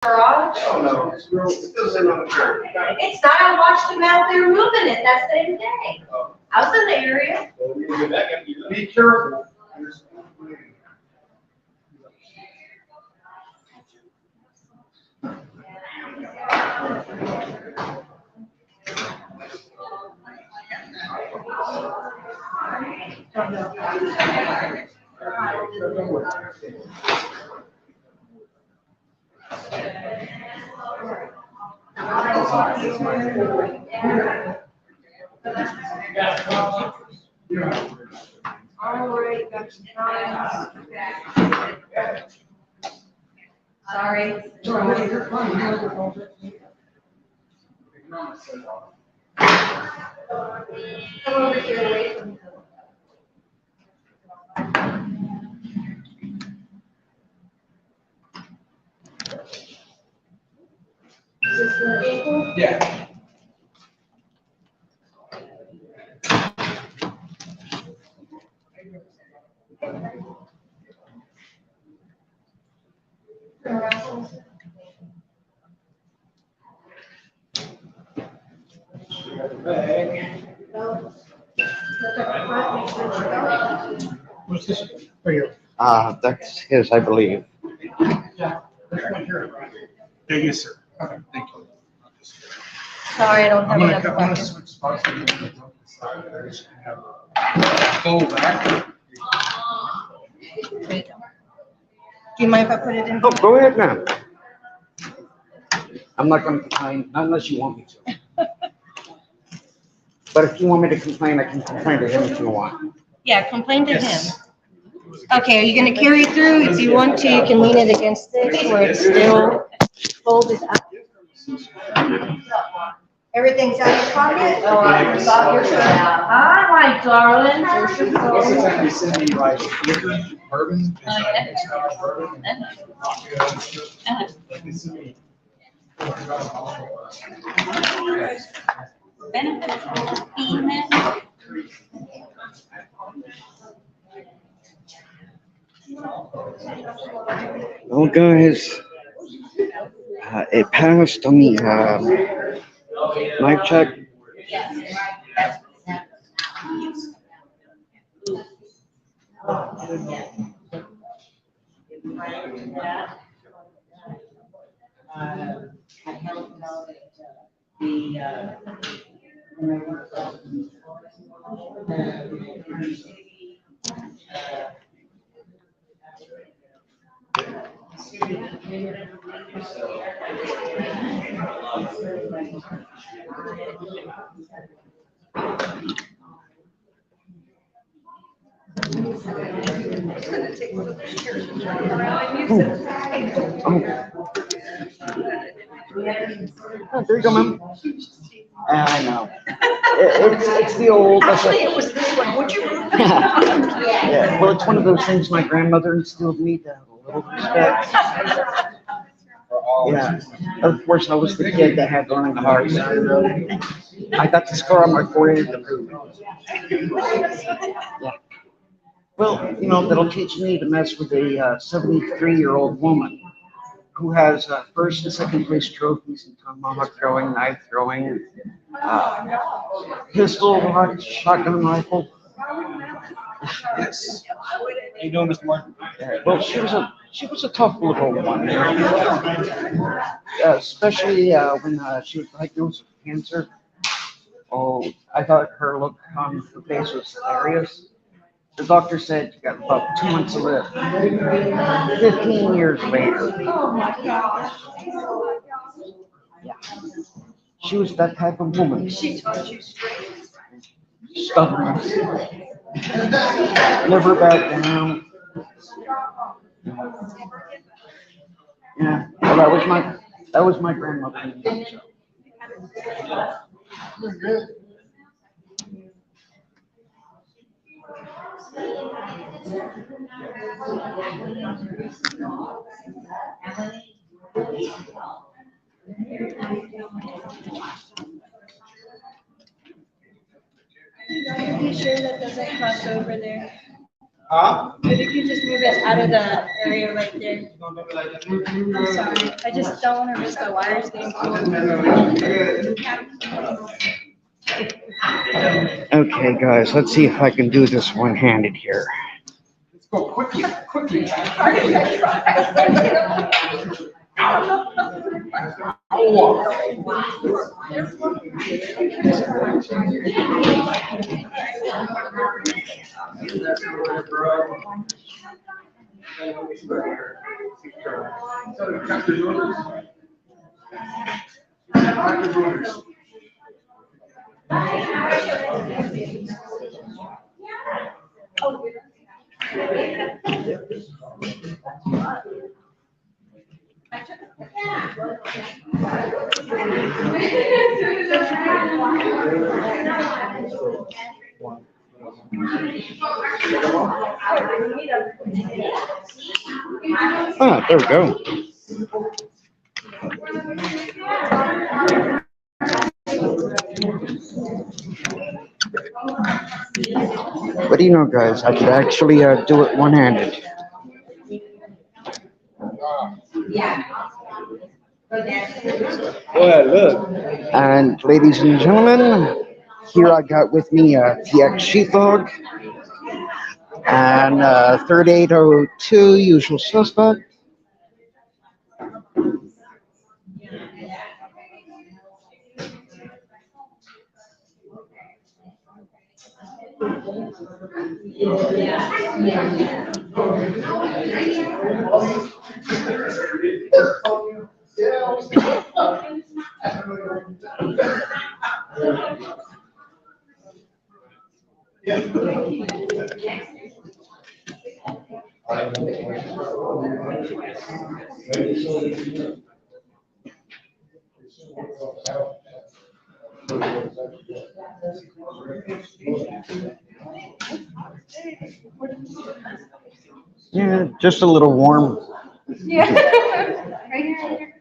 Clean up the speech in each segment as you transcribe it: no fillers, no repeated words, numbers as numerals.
garage? Oh, no, it's still sitting on the curb. It's not, I watched them out there moving it that same day. I was in the area. Be careful. All right, got some time. Sorry. Come over here away from the. Is this the ankle? Yeah. What's this? Right here. That's his, I believe. Yeah. Yes, sir. Okay, thank you. Sorry, I don't have I'm enough gonna buckets. switch spots. Go back. There you go. Do you mind if I put it in? Oh, go ahead now. I'm not gonna complain, not unless you want me to. But if you want me to complain, I can complain to him if you want. Yeah, complain to him. Yes. Okay, are you gonna carry through? If you want to, you can lean it against this where it's still folded up. Everything's out of your pocket? Oh, I forgot your phone. Hi, my darling. There's your Most of the phone. time they send me like liquor, bourbon. It's not bourbon. Like they send me. Benefits of female. Well, guys, it passed on the mic check. I don't know that the, Oh, there you go, ma'am. I know. It's the old. Actually, it was this one. Would you? Yeah, well, it's one of those things my grandmother instilled in me to have a little respect. Yeah, of course, I was the kid that had to learn the hard way. I got the scar on my forehead to prove it. Yeah. Well, that'll teach me to mess with a 73-year-old woman who has first and second place trophies in tomahawk throwing, knife throwing, pistol, shotgun rifle. Yes. How you doing, Mr. Martin? Well, she was a tough little one, especially when she was diagnosed with cancer. Oh, I thought her look on her face was hilarious. The doctor said you got about 2 months to live. 15 years later. Oh, my gosh. Yeah. She was that type of woman. She taught you straight. Stubborn. Never back down. Yeah. Well, that was my grandmother. Are you sure that doesn't cross over there? Huh? Maybe you can just move us out of the area right there. I'm sorry. I just don't want to risk the wires getting pulled. Okay, guys, let's see if I can do this one-handed here. Let's go quickly, quickly. Ah, there we go. What do you know, guys? I could actually do it one-handed. Well, look. And ladies and gentlemen, here I got with me TX Sheepdog and 3802 Usual Suspect. Yeah, just a little warm. Yeah. Right here.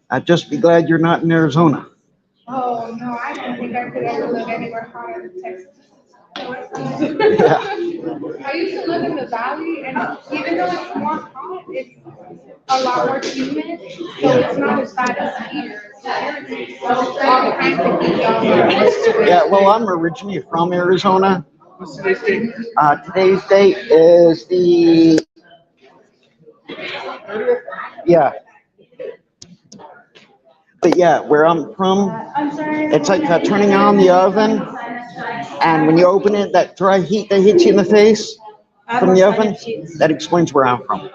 I'd just be glad you're not in Arizona. Oh, no, I don't think I could ever live anywhere hotter than Texas. Yeah. I used to live in the valley, and even though it's more hot, it's a lot more humid, so it's not as bad as here. So all kinds of heat y'all. Yeah, well, I'm originally from Arizona. What's today's date? Today's date is the, yeah. But yeah, where I'm from, it's like turning on the oven, and when you open it, that dry heat that hits you in the face from the oven, that explains where I'm from.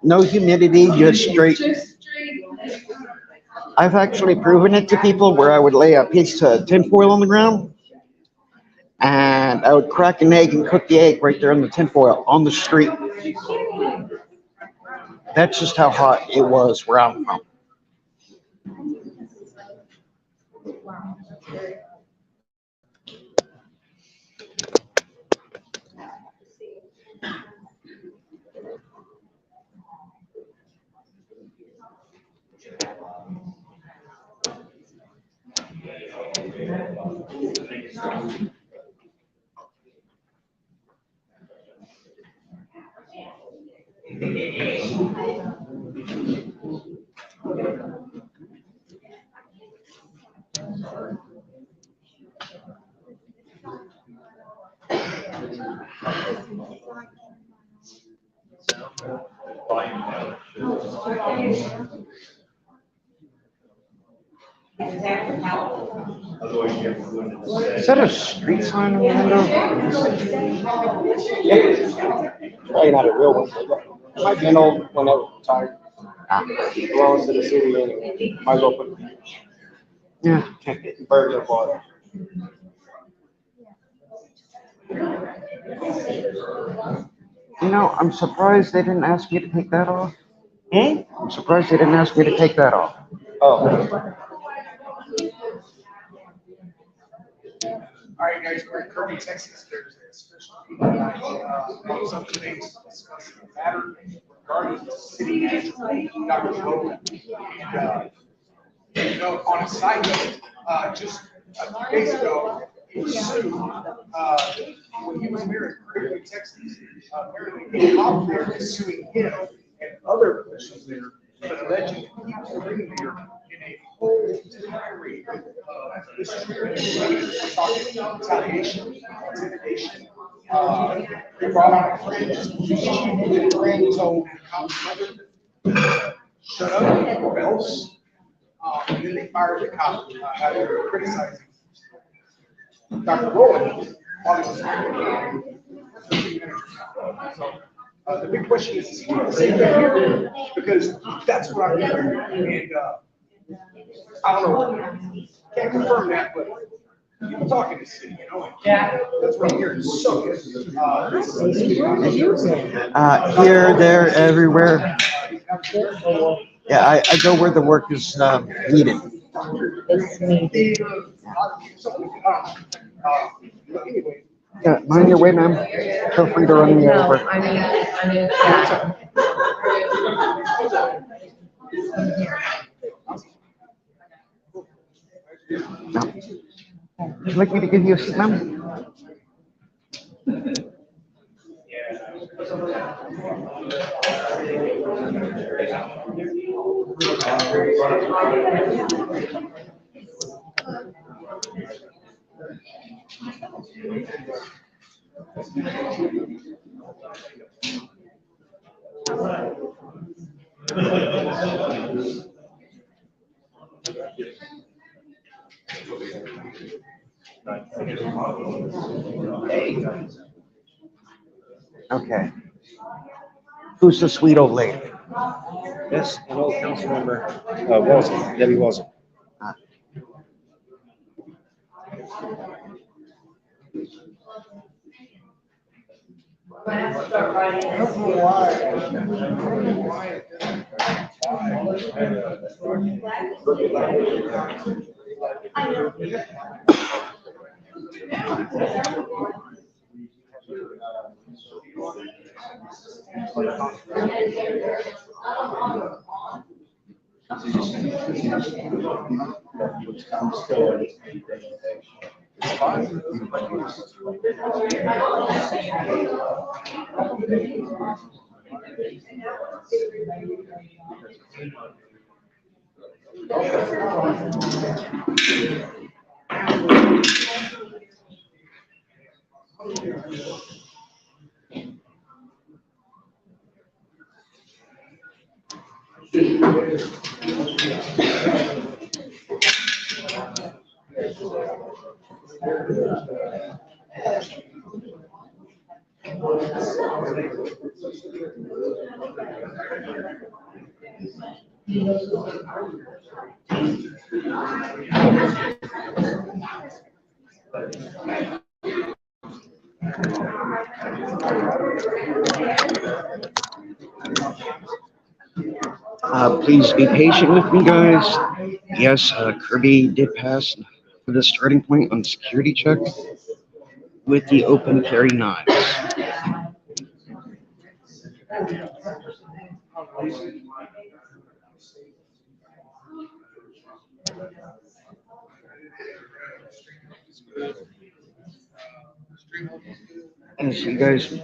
No humidity, just straight. I've actually proven it to people where I would lay a piece of tinfoil on the ground, and I would crack an egg and cook the egg right there in the tinfoil on the street. That's just how hot it was where I'm from. Is that a street sign in the window? Probably not a real one. It might be an old one that was retired. Belongs to the city anyway. Might as well put Yeah. birds up on it. You know, I'm surprised they didn't ask me to take that off. Hmm? I'm surprised they didn't ask me to take that off. Oh. All right, guys, we're in Kirby, Texas. There's a special meeting tonight. Some today to discuss the matter regarding the city manager, Dr. Logan. And, on a side note, just a few days ago, he When he was mayor in Kirby, Texas, apparently he out there is suing him and other officials there, but alleging that he was living there in a whole tirade of mistreatment, talking retaliation, intimidation. They brought out a friend, the friend told the cop's mother, shut up or else. And then they fired the cop after criticizing Dr. Rowland while he was so, the big question is he going to say that here? Because that's what I hear. And I don't know, can't confirm that, but people talking to the city, you know, that's what I'm hearing. So, Here, there, everywhere. Yeah, I go where the work is needed. Yeah, mind your way, ma'am. Feel free to run me over. No. Would you like me to give you a seat, ma'am? Okay. Who's the sweet old lady? Yes, an old council member, Wilson, Debbie Wilson. Please be patient with me, guys. Yes, Kirby did pass for the starting point on security check with the open carry knives. As you guys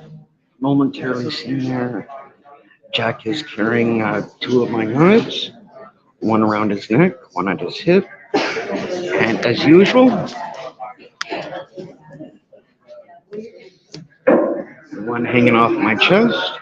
momentarily see there, Jack is carrying two of my knives, one around his neck, one at his hip, and as usual, one hanging off my chest.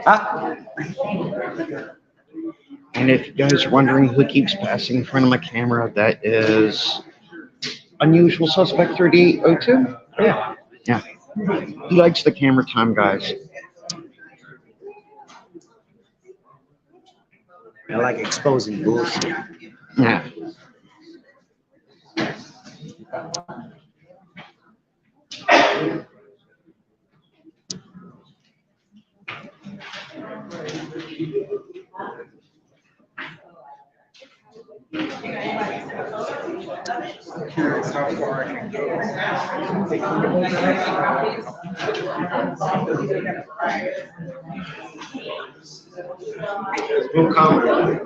Ah. And if you guys are wondering who keeps passing in front of my camera, that is Unusual Suspect 3802. Yeah. Yeah. He likes the camera time, guys. I like exposing bullshit. Yeah. Curious how far I can go. No comment.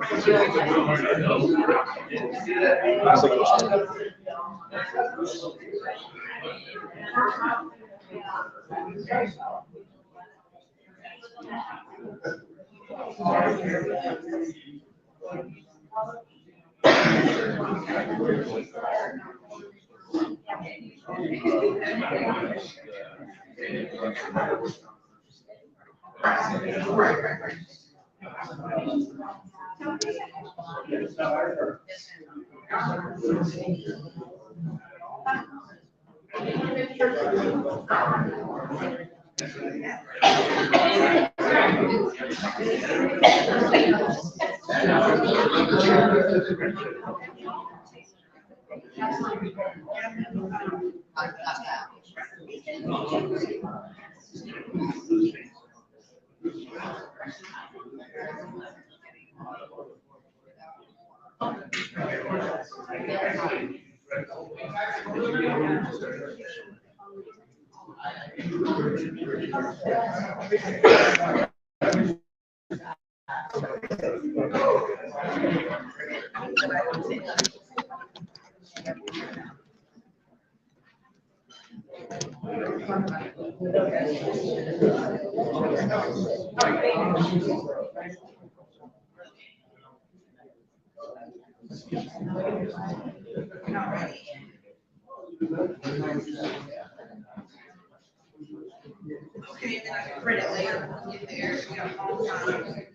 Okay, then I can print it later when we get there. We got all time.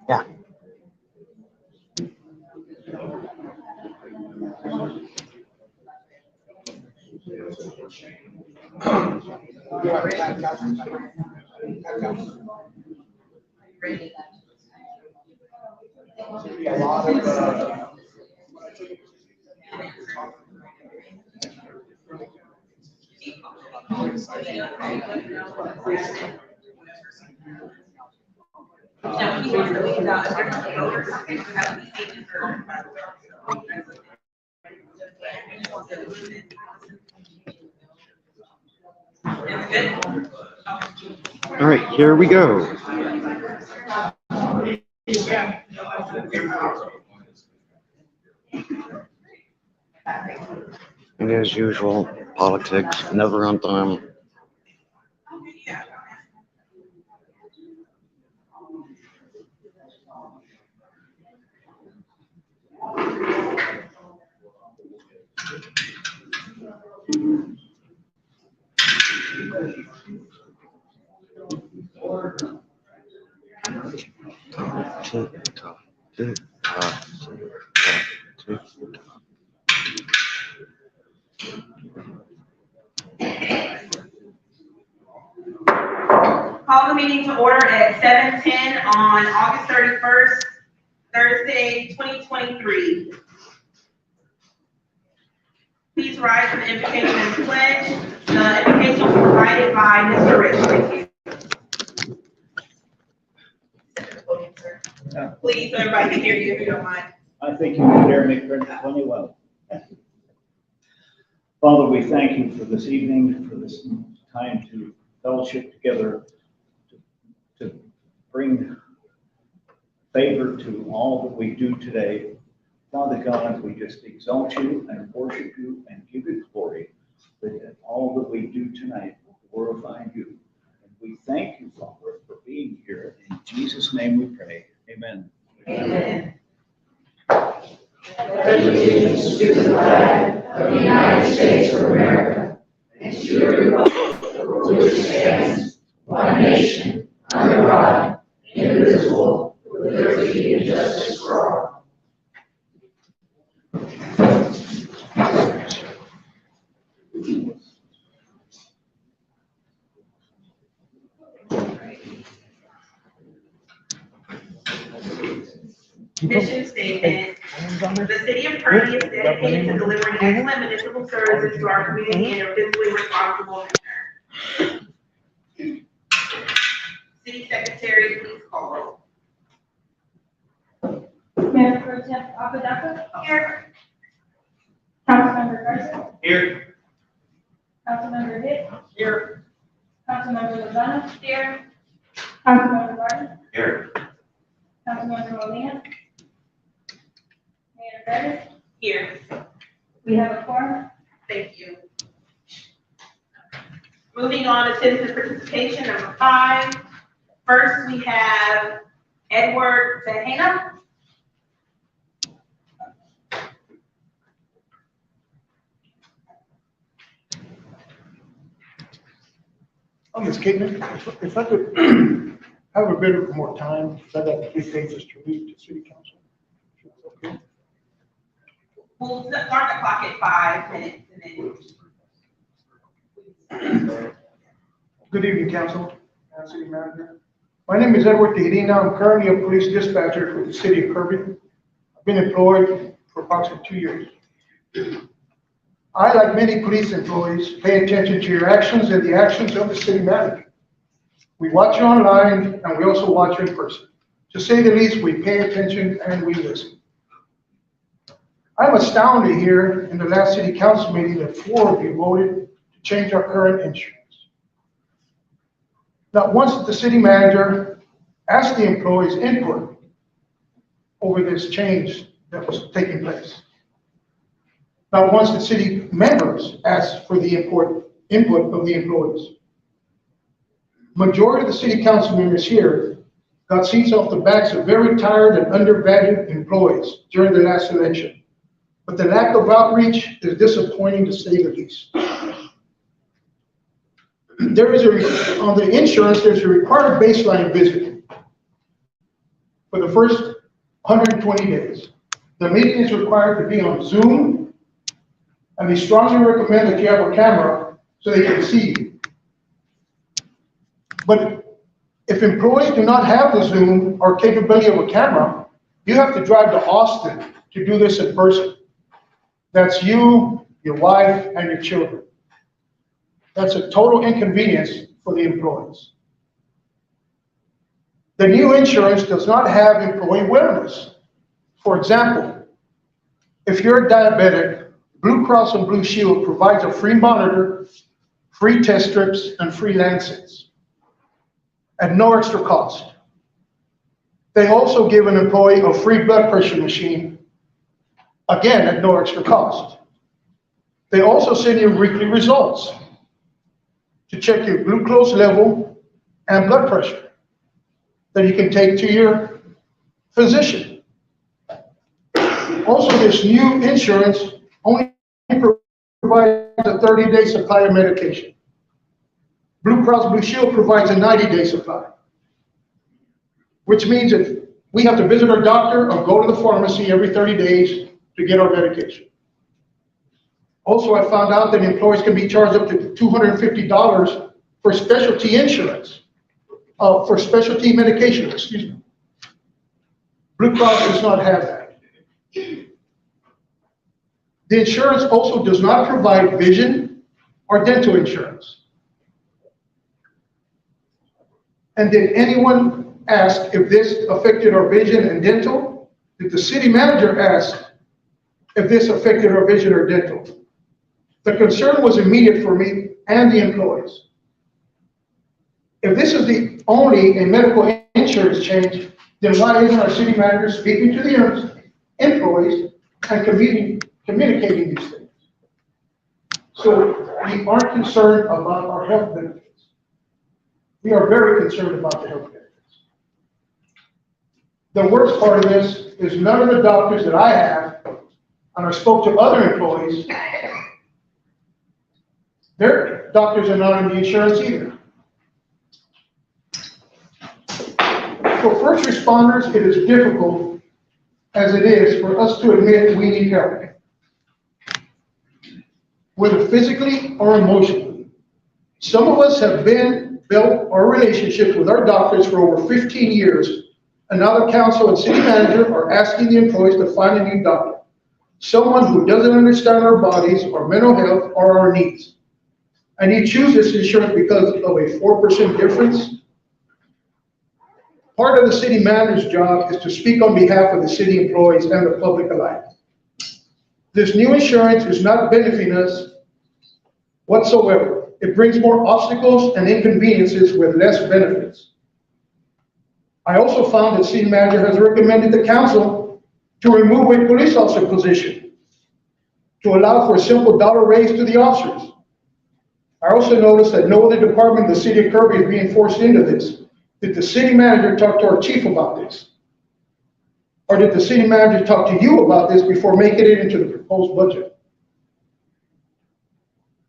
Yeah. A lot of, Now, he wants to leave out a different voter, something, we have to be taken for. It's good. All right, here we go. And as usual, politics, never on time. Yeah. Tick tock, tick tock, tick tock, tick tock. Call the meeting to order at 7:10 on August 31st, Thursday, 2023. Please rise for the invocation and pledge. The invocation was provided by Mr. Rich. Thank you. Please, so everybody can hear you if you don't mind. I think you can hear me pretty well. Father, we thank you for this evening, for this time to fellowship together, to bring favor to all that we do today. Father God, we just exalt you and worship you and give you glory, that all that we do tonight will glorify you. And we thank you, Father, for being here. In Jesus' name we pray. Amen. Amen. Allegiance to the flag of the United States of America and to the republic for which it stands, one nation, under God, indivisible, with liberty and justice for all. Mission statement. The city of Kirby is dedicated to delivering excellent municipal services to our community in a fiscally responsible manner. City Secretary, please call. Mayor Pro Tem Apodaca. Here. Councilmember Garza. Here. Councilmember Hicks. Here. Councilmember Lozano. Here. Councilmember Martin. Here. Councilmember Molina. Mayor Bettis. Here. We have a quorum. Thank you. Moving on to citizen participation, number 5. First, we have Edward Zahana. Ms. Caitman, if I could have a bit more time, I'd like 3 pages to read to city council. Okay. We'll start the clock at 5 minutes and then. Good evening, council and city manager. My name is Edward Tejeda. I'm currently a police dispatcher for the city of Kirby. I've been employed for approximately 2 years. I, like many police employees, pay attention to your actions and the actions of the city manager. We watch you online and we also watch you in person. To say the least, we pay attention and we listen. I'm astounded here in the last city council meeting that 4 of you voted to change our current insurance. Not once did the city manager ask the employees' input over this change that was taking place. Not once did city members ask for the input of the employees. Majority of the city council members here got seats off the backs of very tired and undervalued employees during the last election. But the lack of outreach is disappointing to say the least. On the insurance, there's a required baseline visit for the first 120 days. The meeting is required to be on Zoom, and we strongly recommend that you have a camera so they can see you. But if employees do not have the Zoom or capability of a camera, you have to drive to Austin to do this in person. That's you, your wife, and your children. That's a total inconvenience for the employees. The new insurance does not have employee wellness. For example, if you're diabetic, Blue Cross and Blue Shield provides a free monitor, free test strips, and free lancets at no extra cost. They also give an employee a free blood pressure machine, again at no extra cost. They also send you weekly results to check your glucose level and blood pressure that you can take to your physician. Also, this new insurance only provides a 30-day supply of medication. Blue Cross Blue Shield provides a 90-day supply, which means if we have to visit our doctor or go to the pharmacy every 30 days to get our medication. Also, I found out that employees can be charged up to $250 for specialty insurance, for specialty medication, excuse me. Blue Cross does not have that. The insurance also does not provide vision or dental insurance. And did anyone ask if this affected our vision and dental? Did the city manager ask if this affected our vision or dental? The concern was immediate for me and the employees. If this is the only a medical insurance change, then why isn't our city manager speaking to the employees and communicating these things? So we aren't concerned about our health benefits. We are very concerned about the health benefits. The worst part of this is none of the doctors that I have, and I spoke to other employees, their doctors are not in the insurance either. For first responders, it is difficult as it is for us to admit we need help, whether physically or emotionally. Some of us have built our relationships with our doctors for over 15 years, and now the council and city manager are asking the employees to find a new doctor, someone who doesn't understand our bodies, our mental health, or our needs. And you choose this insurance because of a 4% difference. Part of the city manager's job is to speak on behalf of the city employees and the public alike. This new insurance is not benefiting us whatsoever. It brings more obstacles and inconveniences with less benefits. I also found that city manager has recommended the council to remove a police officer position to allow for a simple dollar raise to the officers. I also noticed that no other department in the city of Kirby is being forced into this. Did the city manager talk to our chief about this? Or did the city manager talk to you about this before making it into the proposed budget?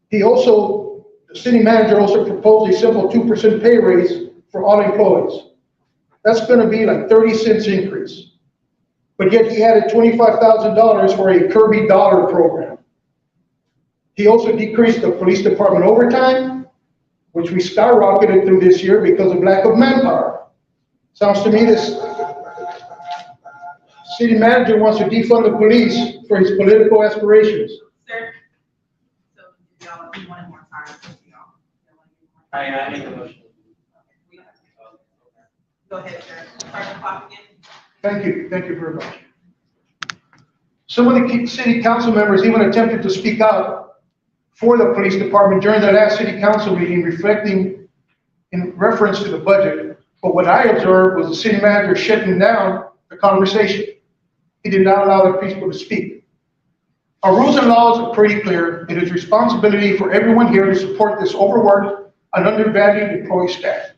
The city manager also proposed a simple 2% pay raise for all employees. That's going to be like 30 cents increase. But yet he added $25,000 for a Kirby Dollar program. He also decreased the police department overtime, which we skyrocketed through this year because of lack of manpower. Sounds to me this city manager wants to defund the police for his political aspirations. Sir? So, y'all, you wanted more time, y'all. I make the motion. Go ahead, sir. Start the clock again. Thank you very much. Some of the city council members even attempted to speak out for the police department during the last city council meeting, reflecting in reference to the budget. But what I observed was the city manager shutting down the conversation. He did not allow the people to speak. Our rules and laws are pretty clear. It is responsibility for everyone here to support this overworked and undervalued employee staff.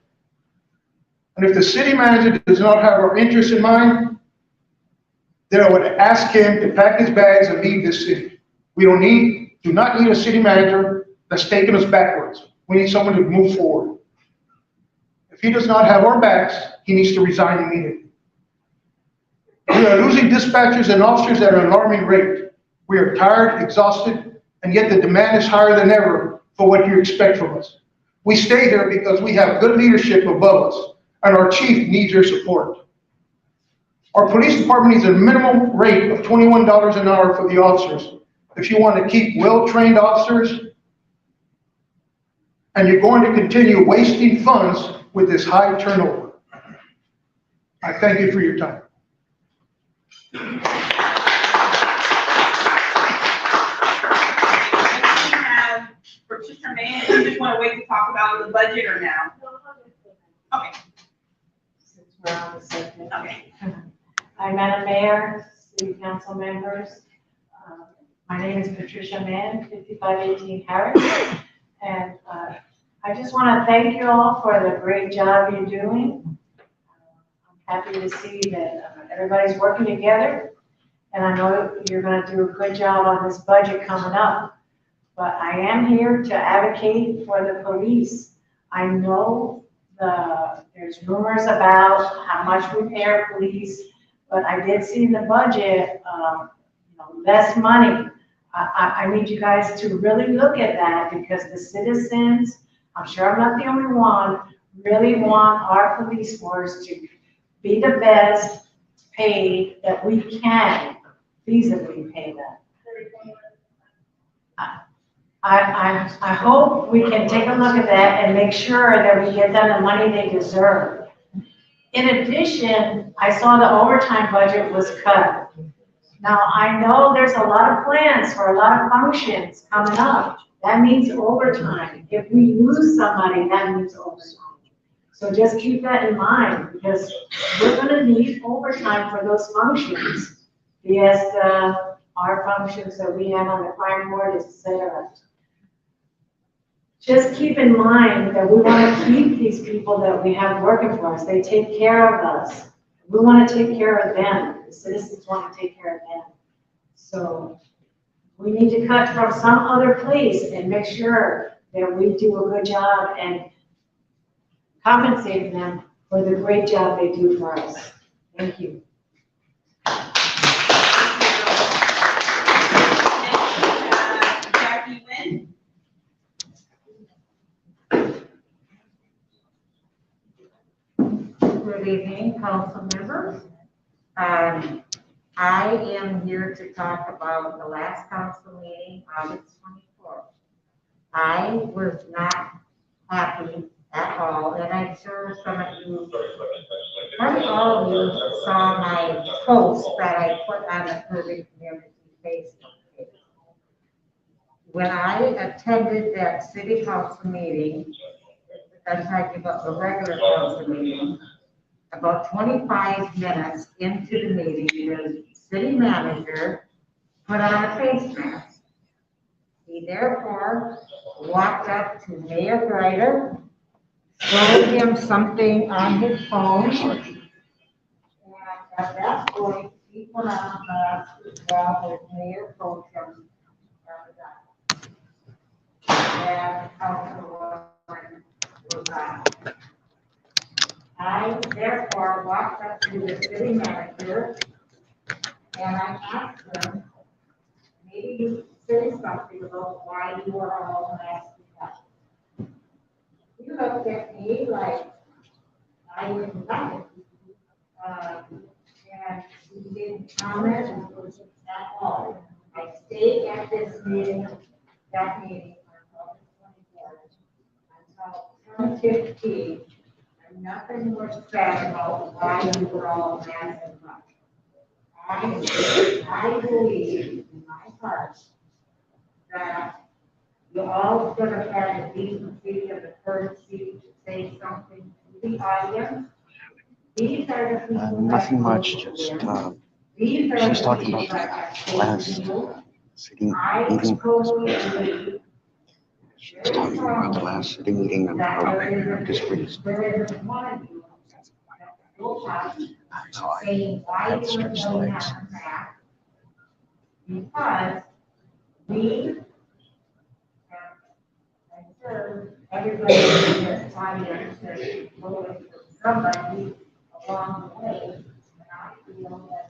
And if the city manager does not have our interests in mind, then I would ask him to pack his bags and leave this city. We do not need a city manager that's taking us backwards. We need someone to move forward. If he does not have our backs, he needs to resign immediately. We are losing dispatchers and officers at an alarming rate. We are tired, exhausted, and yet the demand is higher than ever for what you expect from us. We stay here because we have good leadership above us, and our chief needs your support. Our police department needs a minimum rate of $21 an hour for the officers. If you want to keep well-trained officers, and you're going to continue wasting funds with this high turnover. I thank you for your time. Patricia Mann, you just want to wait to talk about the budget or now? Okay. Since we're on the subject. Okay. Hi, Madam Mayor, City Council members. My name is Patricia Mann, 5518 Harris. And I just want to thank you all for the great job you're doing. I'm happy to see that everybody's working together. And I know you're going to do a good job on this budget coming up. But I am here to advocate for the police. I know there's rumors about how much we pay our police, but I did see in the budget, less money. I need you guys to really look at that because the citizens, I'm sure I'm not the only one, really want our police force to be the best paid that we can feasibly pay them. I hope we can take a look at that and make sure that we get them the money they deserve. In addition, I saw the overtime budget was cut. Now, I know there's a lot of plans for a lot of functions coming up. That means overtime. If we lose somebody, that means overtime. So just keep that in mind because we're gonna need overtime for those functions. Yes, our functions that we have on the crime board, etc. Just keep in mind that we want to keep these people that we have working for us. They take care of us. We want to take care of them. The citizens want to take care of them. So we need to cut from some other place and make sure that we do a good job and compensate them for the great job they do for us. Thank you. Jackie Wynn? Good evening, council members. I am here to talk about the last council meeting, August 24th. I was not happy at all, and I'm sure probably all of you saw my post that I put on the Kirby Community Facebook page. When I attended that city council meeting, I'm talking about the regular council meeting, about 25 minutes into the meeting, the city manager put on a face mask. He therefore walked up to Mayor Greider, showed him something on his phone, and at that point, he put on a mask while the mayor told him and Councilwoman was on. I therefore walked up to the city manager and I asked him, maybe you say something about why you were all masked up. He looked at me like I didn't know. And he didn't comment at all. I stayed at this meeting, that meeting until the 24th, until 10:15. Nothing was said about why you were all masked up. I believe in my heart that you all should have had the decency and the courtesy to say something to the audience. These are the people. Nothing much, just, she's talking about the last city meeting. She's talking about the last city meeting and how our district. So I had stretched legs. Because we, I'm sure everybody in this audience is going to somebody along the way, and I feel that.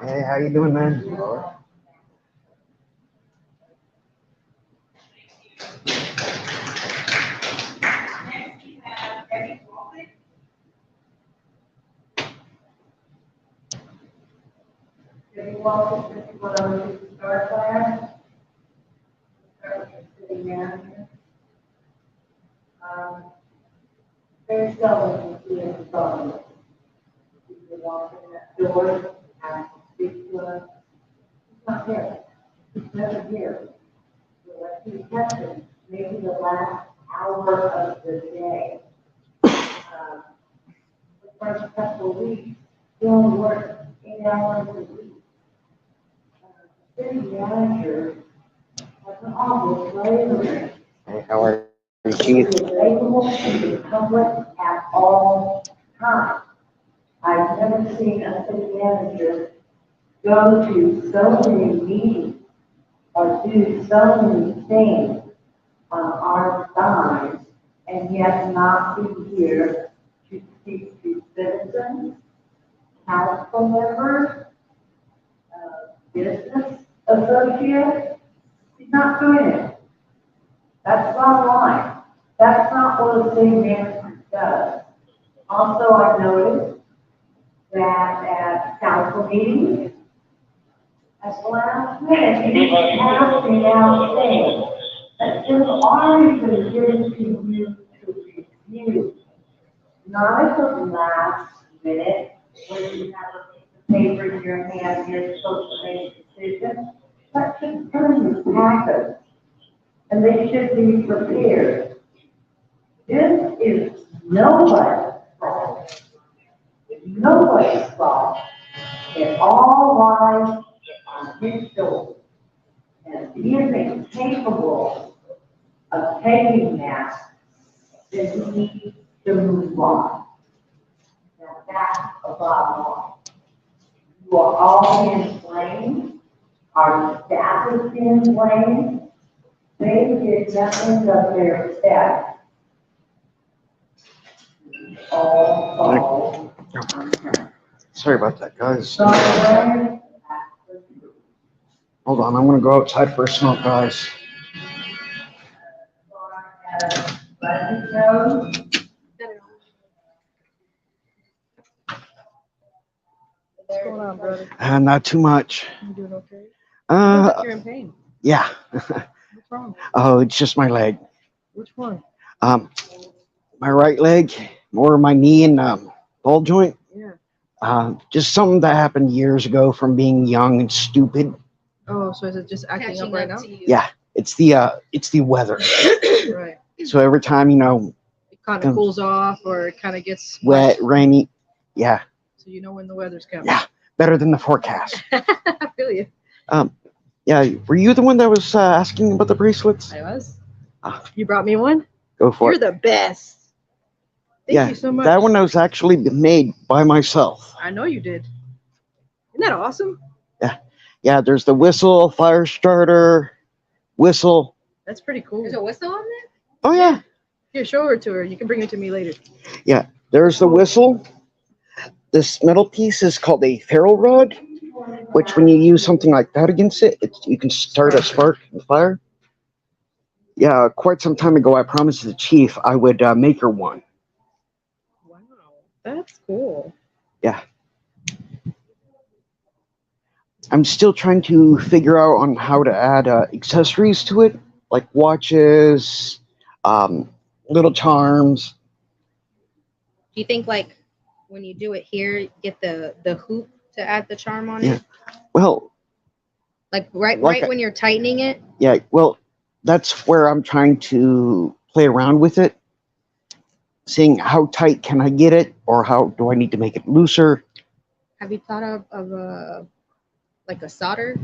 Hey, how you doing, man? Well, this is what I would start by. Start with the city manager. Very seldom you see in the phone. You walk in that door, ask to speak to us. It's not here. It's never here. So what he's catching, maybe the last hour of the day. The first couple of weeks, he only works 8 hours a week. city manager has an office right in there. Hey, how are you, Chief? Available to the public at all times. I've never seen a city manager go to so many meetings or do so many things on our side and yet not be here to speak to citizens, council members, business associates. He's not doing it. That's not right. That's not what a city manager does. Also, I've noticed that at council meetings, at the last minute, he's passing out things that should have already been given to you to review. Not at the last minute, when you have a piece of paper in your hand, you're supposed to make a decision. That should turn your packet, and they should be prepared. This is nobody's fault. It's nobody's fault. It all lies on his shoulders. And if he is incapable of taking that, then he needs to move on. Now that's the bottom line. You are all being blamed. Our staff is being blamed. They did nothing but their best. All. Sorry about that, guys. Sorry. Hold on, I'm gonna go outside for a smoke, guys. What's going on, brother? Not too much. You doing okay? You look like Uh, you're in pain. yeah. What's wrong? Oh, it's just my leg. Which one? My right leg, more my knee and ball joint. Yeah. Just something that happened years ago from being young and stupid. Oh, so is it just acting up right now? Yeah, it's the weather. Right. So every time, It kind of cools off or it kind of gets wet, rainy, yeah, so you know when the weather's coming. yeah, better than the forecast. I feel you. Yeah, were you the one that was asking about the bracelets? I was. Ah. You brought me one? Go for You're it. the best. Thank Yeah, you so much. that one was actually made by myself. I know you did. Isn't that awesome? Yeah, there's the whistle, fire starter, whistle. That's pretty cool. There's a whistle on there? Oh yeah, Here, show her to her. You can bring it to me later. yeah. There's the whistle. This metal piece is called a ferro rod, which when you use something like that against it, you can start a spark and fire. Yeah, quite some time ago, I promised the chief I would make her one. Wow, that's cool. Yeah. I'm still trying to figure out on how to add accessories to it, like watches, little charms. Do you think like when you do it here, get the hoop to add the charm on Yeah. it? Well, Like Like right when you're tightening it? yeah, well, that's where I'm trying to play around with it, seeing how tight can I get it, or how do I need to make it looser. Have you thought of a like a solder?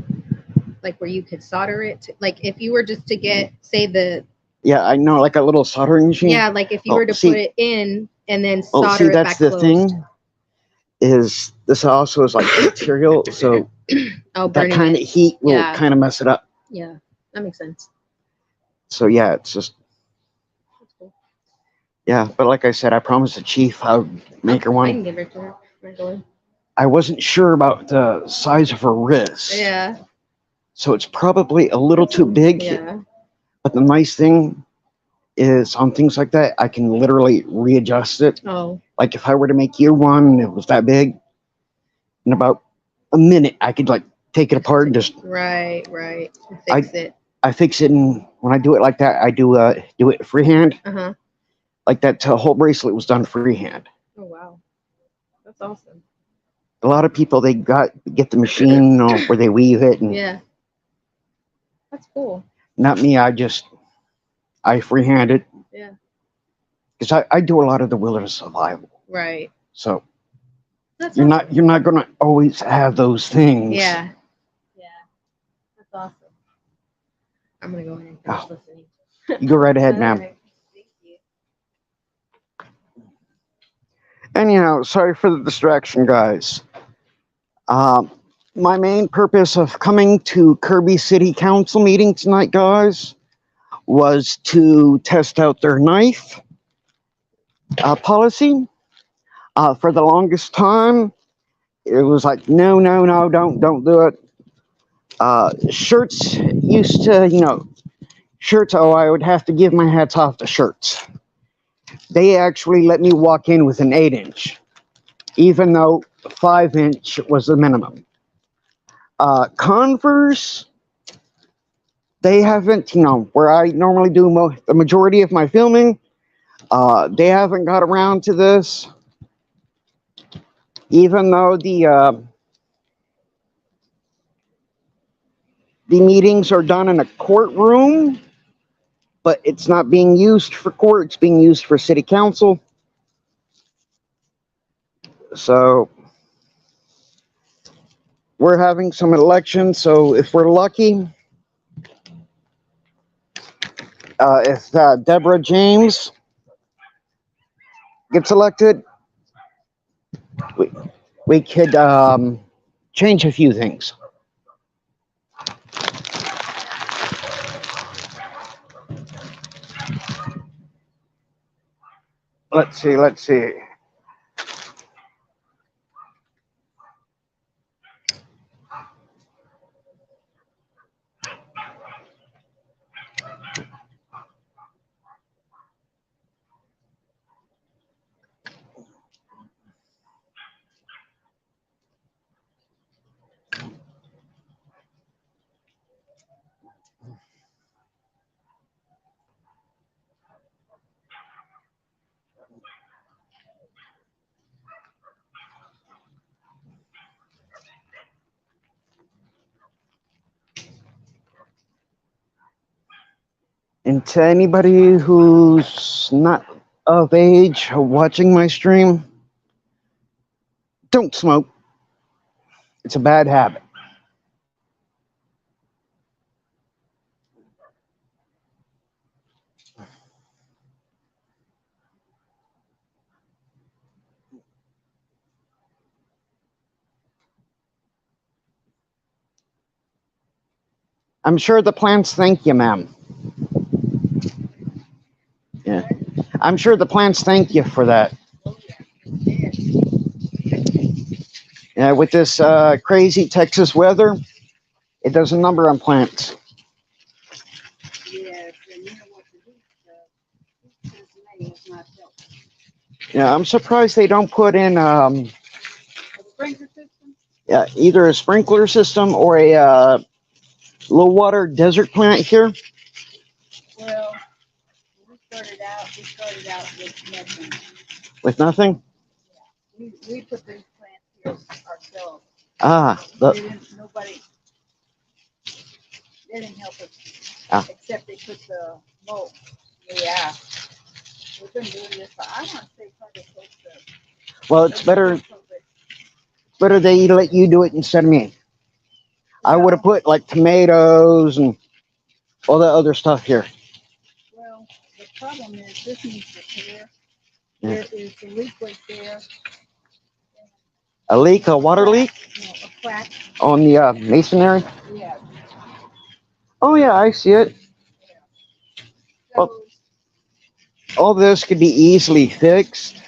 Like where you could solder it to, like if you were just to get say the Yeah, I know, like a little soldering machine. yeah, like if you Oh, were to see- put it in and then Oh, solder see, it that's back the closed. thing. Is this also is like material, so Oh, that burning kind of it. heat will Yeah. kind of mess it up. Yeah, that makes sense. So yeah, it's just That's cool. yeah. But like I said, I promised the chief I would make her I one. can give it to her. Right away. I wasn't sure about the size of her wrist. Yeah. So it's probably a little too big. Yeah. But the nice thing is on things like that, I can literally readjust it. Oh. Like if I were to make you one, and it was that big, in about a minute, I could like take it apart and just Right. Fix it. I fix it. And when I do it like that, I do it freehand. Uh-huh. Like that whole bracelet was done freehand. Oh wow. That's awesome. A lot of people they get the machine where they weave it, and Yeah. That's cool. not me. I freehand it. Yeah. Because I do a lot of the wilderness survival. Right. So That's you're not gonna always have those things. Yeah. I'm gonna go in and Oh. finish listening. You go right ahead, ma'am. Alright, thank you. Anyhow, sorry for the distraction, guys. My main purpose of coming to Kirby City Council meeting tonight, guys, was to test out their knife policy. For the longest time, it was like, no, no, no, don't do it. Shirts used to, shirts, oh, I would have to give my hats off to shirts. They actually let me walk in with an 8-inch, even though 5-inch was the minimum. Converse, they haven't, where I normally do the majority of my filming, they haven't got around to this. Even though the meetings are done in a courtroom, but it's not being used for court, it's being used for city council. So we're having some elections, so if we're lucky, if Deborah James gets elected, we could change a few things. Let's see. And to anybody who's not of age watching my stream, don't smoke. It's a bad habit. I'm sure the plants thank you, ma'am. Yeah. I'm sure the plants thank you for that. Yeah, with this crazy Texas weather, it does a number on plants. Yeah, I'm surprised they don't put in yeah, either a sprinkler system or a low water desert plant here. Well, we started out with nothing. With nothing? We put these plants here ourselves. Nobody, they didn't help us, except they put the mold. Yeah. We've been doing this for, I want to say, probably close to. Well, it's better they let you do it instead of me. I would have put like tomatoes and all that other stuff here. Well, the problem is this needs repair. There is a leak right there. A leak, a water leak? No, a crack. On the masonry? Yeah. Oh yeah, I see it. So, Well, all this could be easily fixed.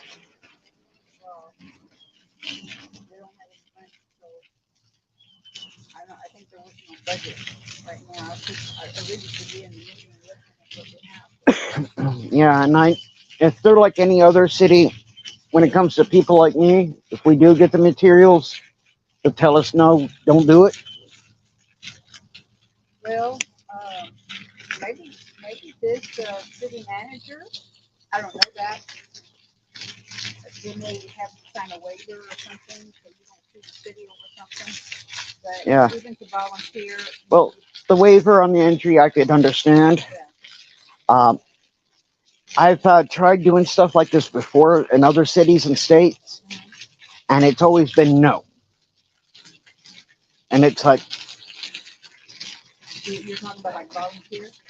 they don't have any money, so I think they're working on budget right now. I really should be in the meeting and looking at what we have. Yeah, and if they're like any other city, when it comes to people like me, if we do get the materials, they'll tell us no, don't do it. Well, maybe this city manager, I don't know that. They may have to sign a waiver or something, so you don't sue the city over something. But Yeah. even to volunteer. Well, the waiver on the entry, I could understand. Yeah. I've tried doing stuff like this before in other cities and states, and it's always been no. And it's like, You're talking about like volunteers?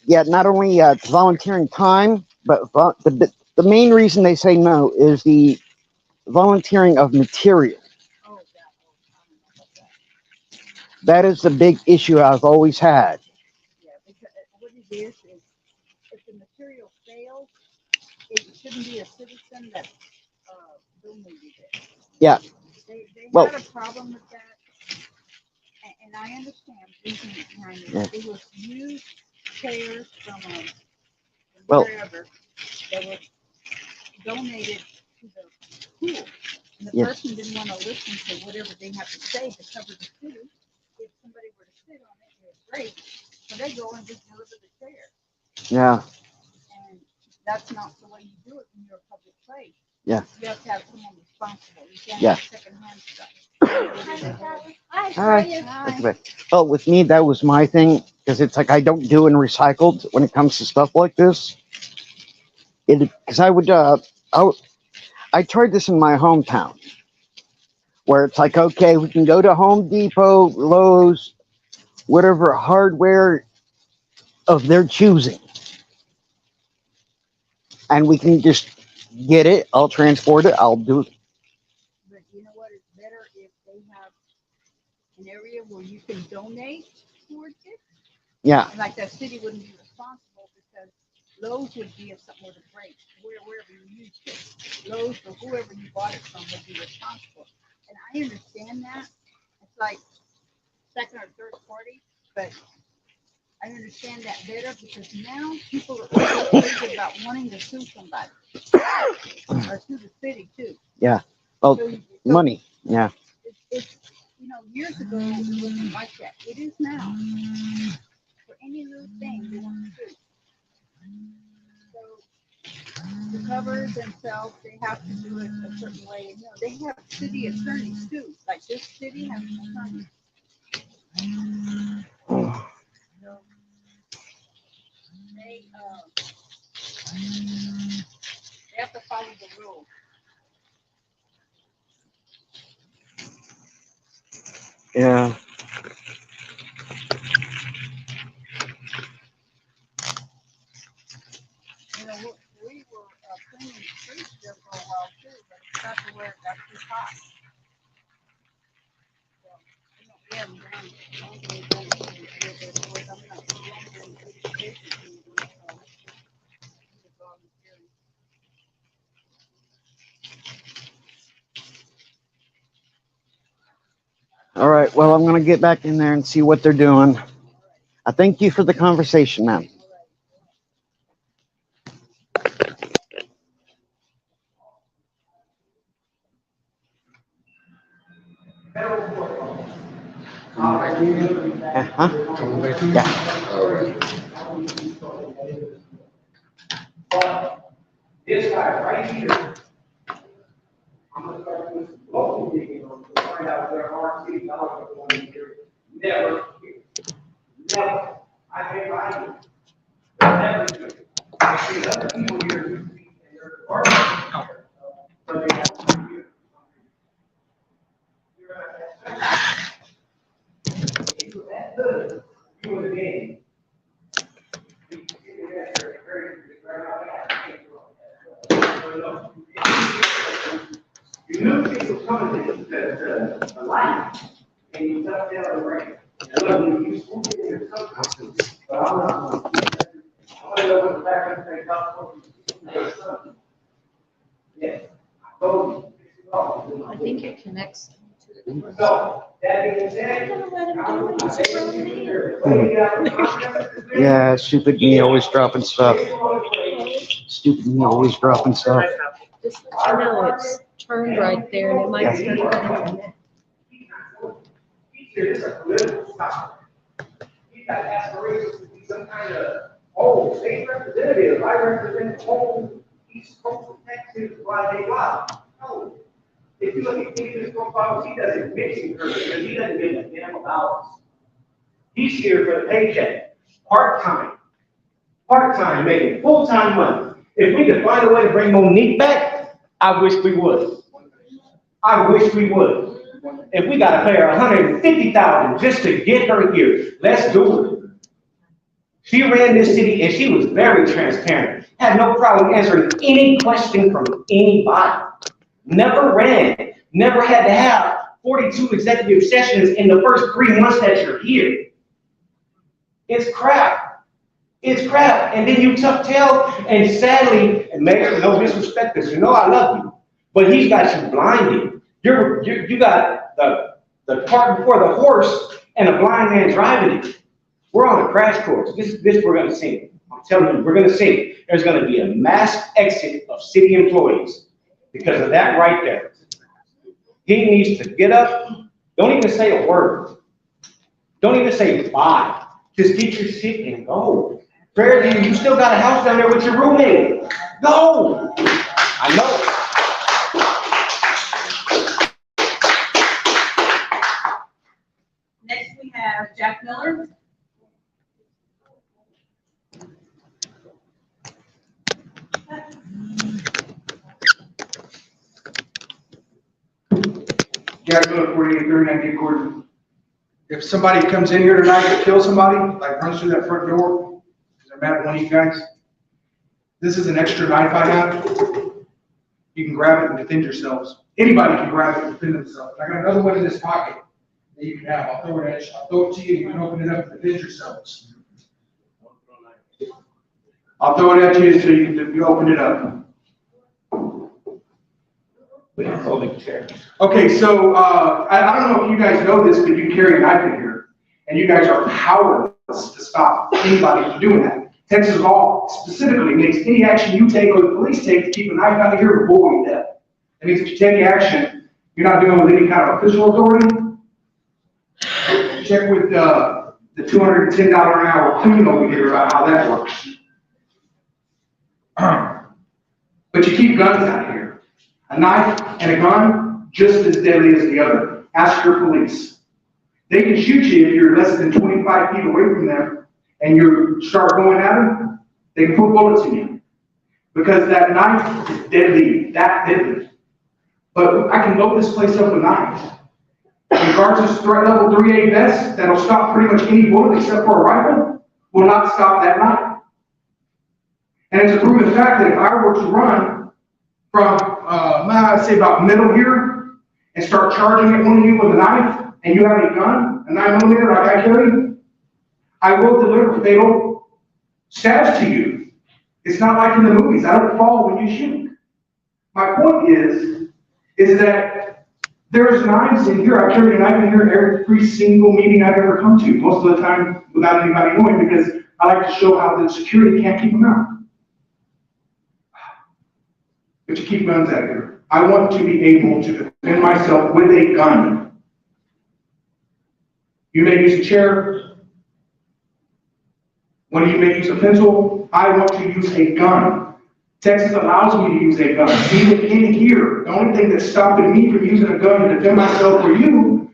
Yeah, not only volunteering time, but the main reason they say no is the volunteering of material. Oh, yeah. Oh, I don't know about that. That is the big issue I've always had. Yeah, because what it is if the material fails, it shouldn't be a citizen that donated it. Yeah. They Well- had a problem with that, and I understand reason behind it. Yeah. It was used chairs from Well- wherever that was donated to the pool. And the Yeah. person didn't want to listen to whatever they have to say to cover the city. If somebody were to sit on it, it was great. So they go and just deliver the chair. Yeah. And that's not the way you do it when you're a public place. Yeah. You have to have someone responsible. You can't Yeah. have secondhand stuff. All right. Well, with me, that was my thing because it's like I don't do in recycled when it comes to stuff like this. Because I tried this in my hometown where it's like, okay, we can go to Home Depot, Lowe's, whatever hardware of their choosing, and we can just get it. I'll transport it. I'll do it. But you know what? It's better if they have an area where you can donate towards it. Yeah. And like that city wouldn't be responsible because Lowe's would be if something were to break, wherever you used it. Lowe's or whoever you bought it from would be responsible. And I understand that. It's like second or third party, but I understand that better because now people are crazy about wanting to sue somebody or sue the city too. Yeah. Well, So money. Yeah. it's years ago it wasn't like that. It is now. For any little thing they want to sue. So the covers themselves, they have to do it a certain way. They have city attorneys too. Like this city has an attorney. So they have to follow the rules. Yeah. We were cleaning the streets there for a while too, but it's got to where it got too hot. So, we haven't done it. I'm not doing education, so All right. Well, I'm gonna get back in there and see what they're doing. I thank you for the conversation, man. Uh-huh. Yeah. This guy right here. I'm gonna start doing some local digging to find out where our city dollars are going here. Never, never. I can't lie to you. Never do it. I see other people here who speak and they're department. But they have to do it. If you were that good, you would have gained. You knew things were coming to light, and you ducked out of the rain. You swooped in your sometimes, but I'm not. I want to go with the back and say, God, yes, I told you. I think it connects to the. So, that being said. Yeah, stupid me always dropping stuff. Stupid me always dropping stuff. Just let you know it's turned right there and it might start cutting. It's a political stop. He's got aspirations to be some kind of, state representative. I represent the whole East Coast of Texas, blah, blah, blah. No. If you look at David's profiles, he doesn't mention her because he doesn't give a damn about us. He's here for the paycheck, part-time, making full-time money. If we could find a way to bring Monique back, I wish we would. I wish we would. If we gotta pay her $150,000 just to get her here, let's do it. She ran this city and she was very transparent. Had no problem answering any question from anybody. Never ran, never had to have 42 executive sessions in the first 3 months that you're here. It's crap. It's crap. And then you tuck tail, and sadly, and Mayor, no disrespect, because you know I love you, but he's got you blinded. You got the cart before the horse and a blind man driving it. We're on a crash course. This we're gonna see. I'm telling you, we're gonna see. There's gonna be a mass exit of city employees because of that right there. He needs to get up. Don't even say a word. Don't even say bye. Just get your shit and go. Fairview, you still got a house down there with your roommate. Go. I know. Next, we have Jack Miller. Jack Miller, 4839 Gordon. If somebody comes in here tonight to kill somebody, like runs through that front door, because I'm mad at one of you guys, this is an extra knife I have. You can grab it and defend yourselves. Anybody can grab it and defend themselves. I got another one in this pocket that you can have. I'll throw it at you. I'll throw it to you. You can open it up and defend yourselves. I'll throw it at you so you open it up. Okay, so I don't know if you guys know this, but you carry a knife in here, and you guys are powerless to stop anybody from doing that. Texas law specifically makes any action you take or the police take to keep a knife out of here void. That means if you take action, you're not dealing with any kind of official authority. Check with the $210 an hour clean over here about how that works. But you keep guns out here. A knife and a gun, just as deadly as the other. Ask your police. They can shoot you if you're less than 25 feet away from them and you start going at them, they can put bullets in you. Because that knife is deadly, that deadly. But I can load this place up with knives. Regardless of threat level 3A vest that'll stop pretty much any bullet except for a rifle, will not stop that knife. And it's a proven fact that if I were to run from, I'd say about middle here, and start charging at one of you with a knife, and you have a gun, a 9mm like I carry, I will deliver fatal stabs to you. It's not like in the movies. I don't fall when you shoot. My point is that there's knives in here. I carry a knife in here every single meeting I've ever come to, most of the time without anybody knowing, because I like to show how the security can't keep them out. But you keep guns out here. I want to be able to defend myself with a gun. You may use a chair. One of you may use a pencil. I want to use a gun. Texas allows me to use a gun. Even in here, the only thing that's stopping me from using a gun to defend myself for you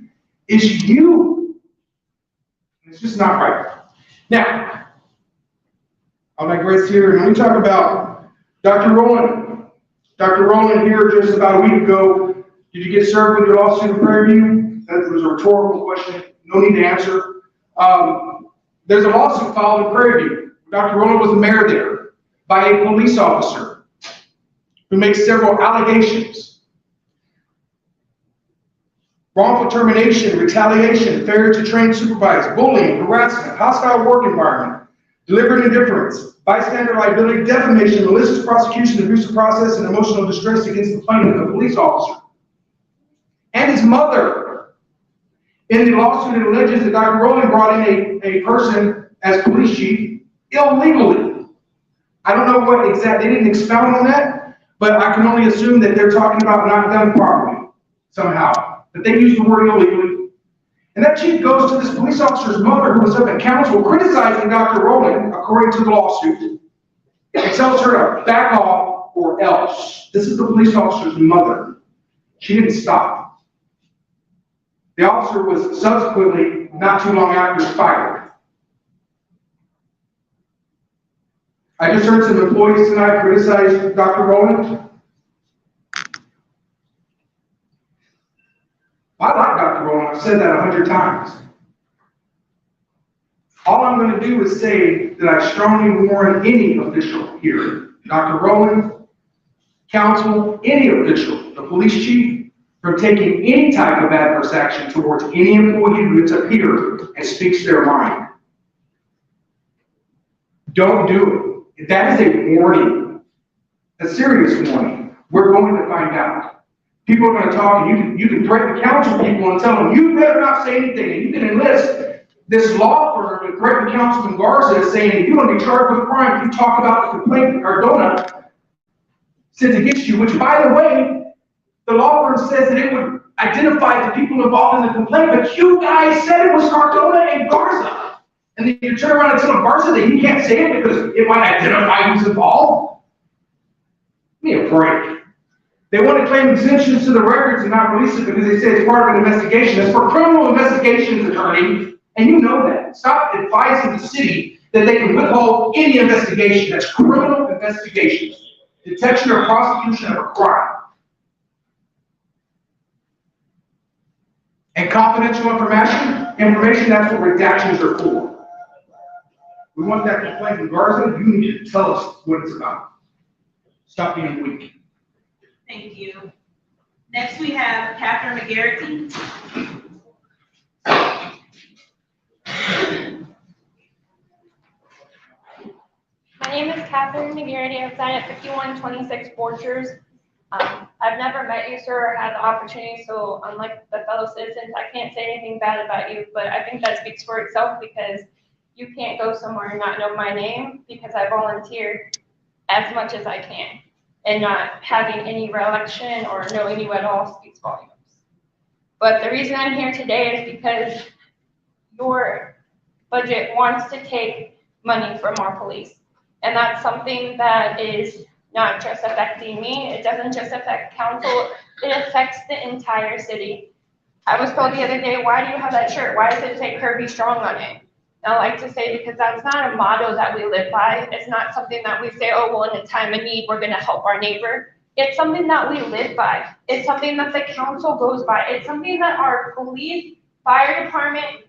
is you. It's just not right. Now, I'll digress here and let me talk about Dr. Rowland. Dr. Rowland here just about a week ago, did you get served with your lawsuit in Prairie View? That was a rhetorical question, no need to answer. There's a lawsuit filed in Prairie View. Dr. Rowland was the mayor there by a police officer who makes several allegations. Wrongful termination, retaliation, failure to train supervise, bullying, harassment, hostile work environment, deliberate indifference, bystander liability, defamation, malicious prosecution, abusive process, and emotional distress against the plaintiff, the police officer, and his mother. In the lawsuit, it alleges that Dr. Rowland brought in a person as police chief illegally. I don't know what exactly, they didn't expound on that, but I can only assume that they're talking about not done properly somehow. But they used the word illegally. And that chief goes to this police officer's mother, who was up at council criticizing Dr. Rowland, according to the lawsuit, and tells her to back off or else. This is the police officer's mother. She didn't stop. The officer was subsequently, not too long after, fired. I just heard some employees tonight criticize Dr. Rowland. My I've said that 100 times. All I'm going to do is say that I strongly warn any official here, Dr. Rowland, council, any official, the police chief, from taking any type of adverse action towards any employee who gets up here and speaks their mind. Don't do it. That is a warning, a serious warning. We're going to find out. People are going to talk, and you can threaten council people and tell them, you better not say anything, and you can enlist this law firm to threaten Councilman Garza, saying, if you want to be charged with crime, if you talk about the complaint that Cardona sent against you, which, by the way, the law firm says that it would identify the people involved in the complaint, but you guys said it was Cardona and Garza. And then you turn around and tell Garza that he can't say it because it might identify who's involved. Give me a break. They want to claim exemptions to the records and not release it because they say it's part of an investigation. It's for criminal investigations, attorney. And you know that. Stop advising the city that they can withhold any investigation. That's criminal investigations. Detection or prosecution of a crime. And confidential information, that's what redactions are for. We want that complaint from Garza. You need to tell us what it's about. Stop being weak. Thank you. Next, we have Catherine McGarrity. My name is Catherine McGarrity. I reside at 5126 Borchers. I've never met you, sir, or had the opportunity, so unlike the fellow citizens, I can't say anything bad about you, but I think that speaks for itself because you can't go somewhere and not know my name because I volunteered as much as I can, and not having any recollection or knowing you at all speaks volumes. But the reason I'm here today is because your budget wants to take money from our police. And that's something that is not just affecting me. It doesn't just affect council. It affects the entire city. I was told the other day, why do you have that shirt? Why does it say Kirby Strong on it? And I like to say, because that's not a motto that we live by. It's not something that we say, oh, well, in a time of need, we're going to help our neighbor. It's something that we live by. It's something that the council goes by. It's something that our police, fire department,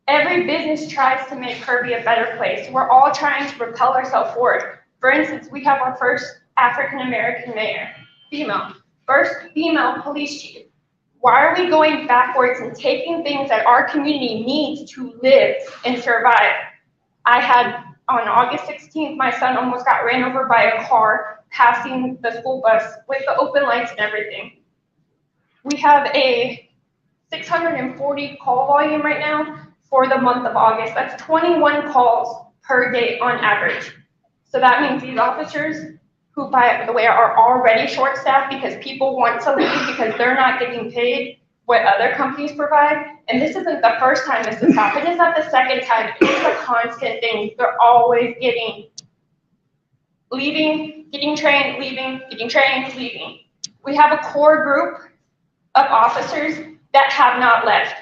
every business tries to make Kirby a better place. We're all trying to propel ourselves forward. For instance, we have our first African-American mayor, female, first female police chief. Why are we going backwards and taking things that our community needs to live and survive? I had, on August 16th, my son almost got ran over by a car passing the school bus with the open lights and everything. We have a 640 call volume right now for the month of August. That's 21 calls per day on average. So that means these officers, who by the way are already short-staffed because people want to leave because they're not getting paid what other companies provide. And this isn't the first time this has happened. It's not the second time. It's a constant thing. They're always leaving, getting trained, leaving, getting trained, leaving. We have a core group of officers that have not left.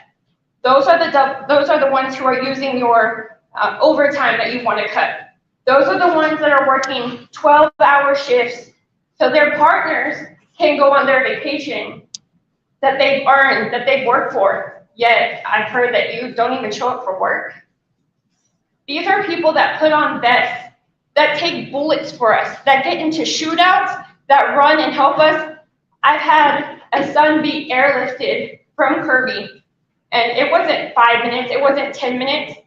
Those are the ones who are using your overtime that you want to cut. Those are the ones that are working 12-hour shifts so their partners can go on their vacation that they've earned, that they've worked for. Yet I've heard that you don't even show up for work. These are people that put on vests, that take bullets for us, that get into shootouts, that run and help us. I've had a son be airlifted from Kirby, and it wasn't 5 minutes, it wasn't 10 minutes.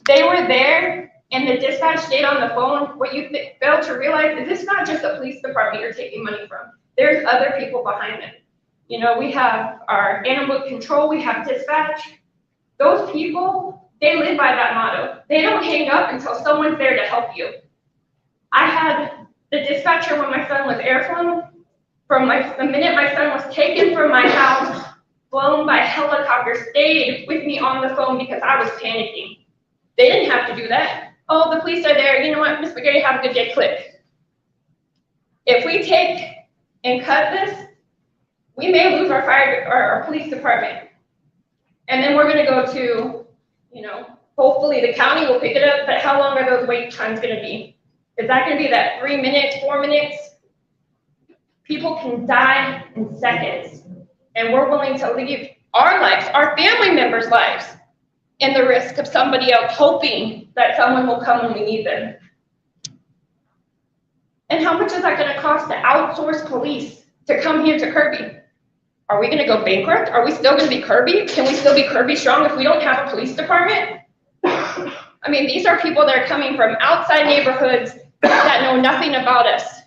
They were there, and the dispatch stayed on the phone. What you fail to realize is it's not just the police department you're taking money from. There's other people behind them. You know, we have our animal control, we have dispatch. Those people, they live by that motto. They don't hang up until someone's there to help you. I had the dispatcher when my son was airflown. The minute my son was taken from my house, flown by helicopter, stayed with me on the phone because I was panicking. They didn't have to do that. Oh, the police are there. You know what, Ms. McGarry, have a good day, click. If we take and cut this, we may lose our police department. And then we're gonna go to, you know, hopefully the county will pick it up, but how long are those wait times gonna be? Is that gonna be that 3 minutes, 4 minutes? People can die in seconds, and we're willing to leave our lives, our family members' lives, and the risk of somebody else hoping that someone will come when we need them. And how much is that going to cost to outsource police to come here to Kirby? Are we going to go bankrupt? Are we still going to be Kirby? Can we still be Kirby strong if we don't have a police department? I mean, these are people that are coming from outside neighborhoods that know nothing about us.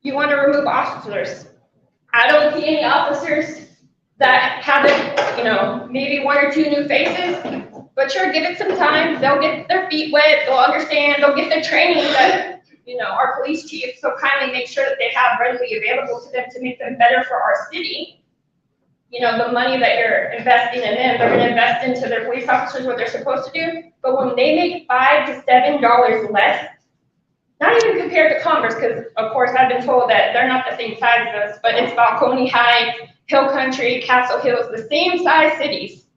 You want to remove officers. I don't see any officers that haven't, you know, maybe one or two new faces, but sure, give it some time. They'll get their feet wet, they'll understand, they'll get the training that, you know, our police chief so kindly make sure that they have readily available to them to make them better for our city. You know, the money that you're investing in them, they're gonna invest into their police officers what they're supposed to do, but when they make $5 to $7 less, not even compared to Commerce, because of course I've been told that they're not the same size as us, but it's Balcony Heights, Hill Country, Castle Hills, the same size cities.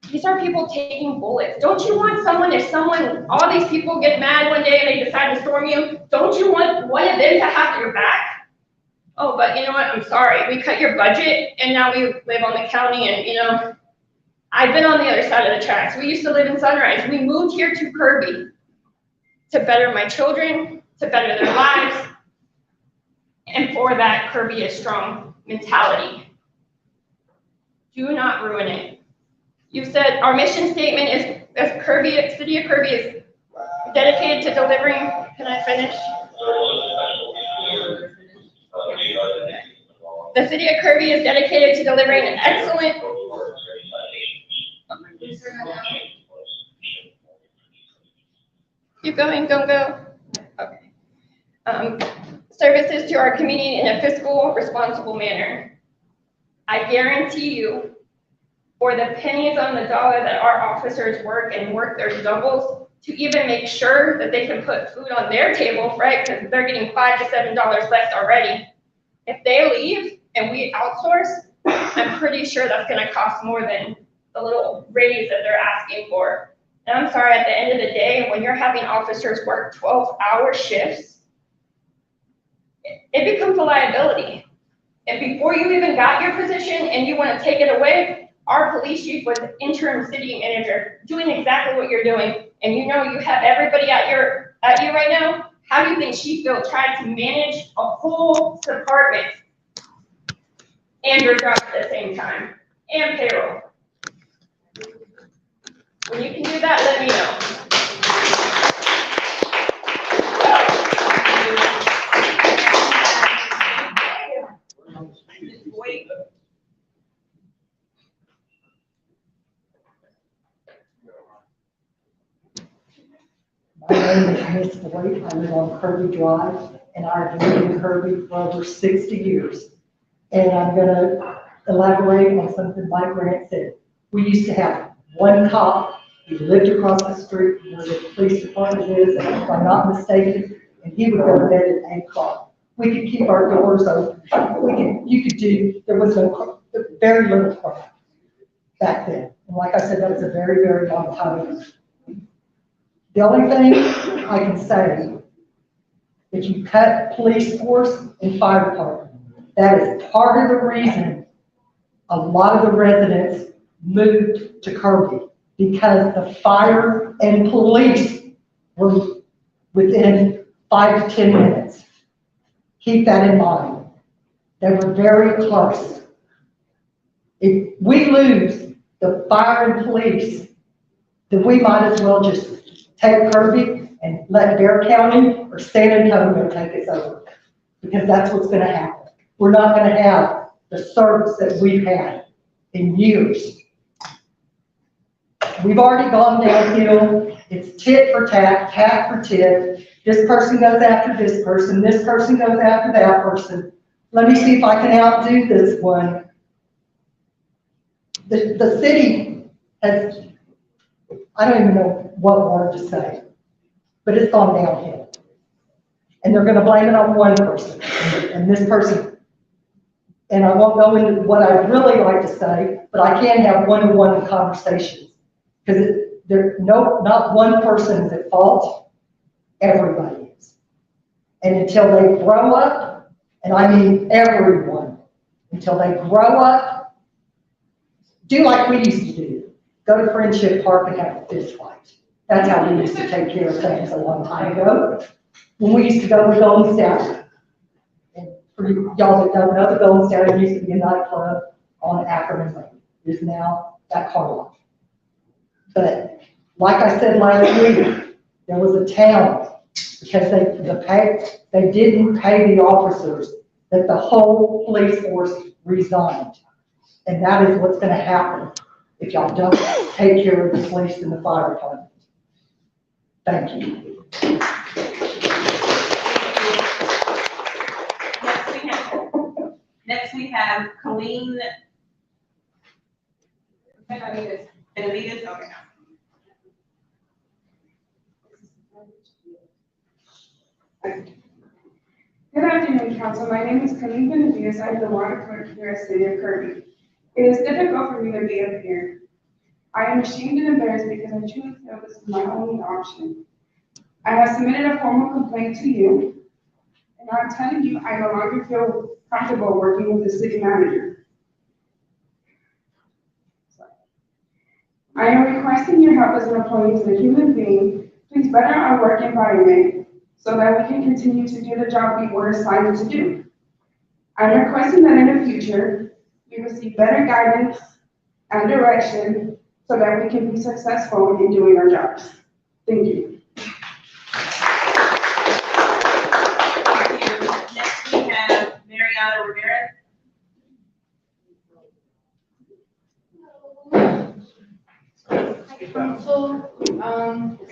These are people taking bullets. Don't you want someone, if someone, all these people get mad one day and they decide to storm you, don't you want one of them to have your back? Oh, but you know what, I'm sorry, we cut your budget and now we live on the county and, you know, I've been on the other side of the tracks. We used to live in Sunrise. We moved here to Kirby to better my children, to better their lives, and for that Kirby is strong mentality. Do not ruin it. You said our mission statement is, as Kirby, City of Kirby is dedicated to delivering, can I finish? The City of Kirby is dedicated to delivering an excellent, keep going, don't go. Okay. Services to our community in a fiscal responsible manner. I guarantee you, for the pennies on the dollar that our officers work and work their doubles to even make sure that they can put food on their table, right? Because they're getting $5 to $7 less already. If they leave and we outsource, I'm pretty sure that's going to cost more than the little raise that they're asking for. And I'm sorry, at the end of the day, when you're having officers work 12-hour shifts, it becomes a liability. And before you even got your position and you want to take it away, our police chief was interim city manager doing exactly what you're doing. And you know you have everybody at you right now. How do you think she feels trying to manage a whole department and your job at the same time and payroll? When you can do that, let me know. My name is Miss Boyd. I live on Kirby Drive, and I've lived in Kirby for over 60 years. And I'm going to elaborate on something Mike Grant said. We used to have one cop. He lived across the street where the police department is, and if I'm not mistaken, and he would go to bed at 8 o'clock. We could keep our doors open. There was very little crime back then. And like I said, that was a very, very long time ago. The only thing I can say, if you cut police force and fire department, that is part of the reason a lot of the residents moved to Kirby, because the fire and police were within 5 to 10 minutes. Keep that in mind. They were very close. If we lose the fire and police, then we might as well just take Kirby and let Dare County or San Antonio take us over, because that's what's going to happen. We're not going to have the service that we've had in years. We've already gone downhill. It's tit for tat, tat for tit. This person goes after this person goes after that person. Let me see if I can outdo this one. The city has, I don't even know what word to say, but it's gone downhill. And they're going to blame it on one person and this person. And I won't go into what I really like to say, but I can have one-on-one conversations, because not one person is at fault. Everybody is. And until they grow up and I mean everyone, until they grow up, do like we used to do. Go to Friendship Park and have a fist fight. That's how we used to take care of things a long time ago. When we used to go to Golden Stallion. And for y'all that don't know, the Golden Stallion used to be a nightclub on Ackerman Lane. It is now that car lot. But like I said last week, there was a town, because they didn't pay the officers, that the whole police force resigned. And that is what's gonna happen if y'all don't take care of the police and the fire department. Thank you. Next we have Colleen. Benavides, okay. Good afternoon, council. My name is Colleen Benavides. I'm the water clerk here at City of Kirby. It is difficult for me to be up here. I am ashamed and embarrassed because I truly feel this is my only option. I have submitted a formal complaint to you, and I'm telling you, I no longer feel comfortable working with the city manager. I am requesting your help as an employee, as a human being. Please better our work environment so that we can continue to do the job we were assigned to do. I'm requesting that in the future, we receive better guidance and direction so that we can be successful in doing our jobs. Thank you. Next we have Mariana Rivera. Hi, council.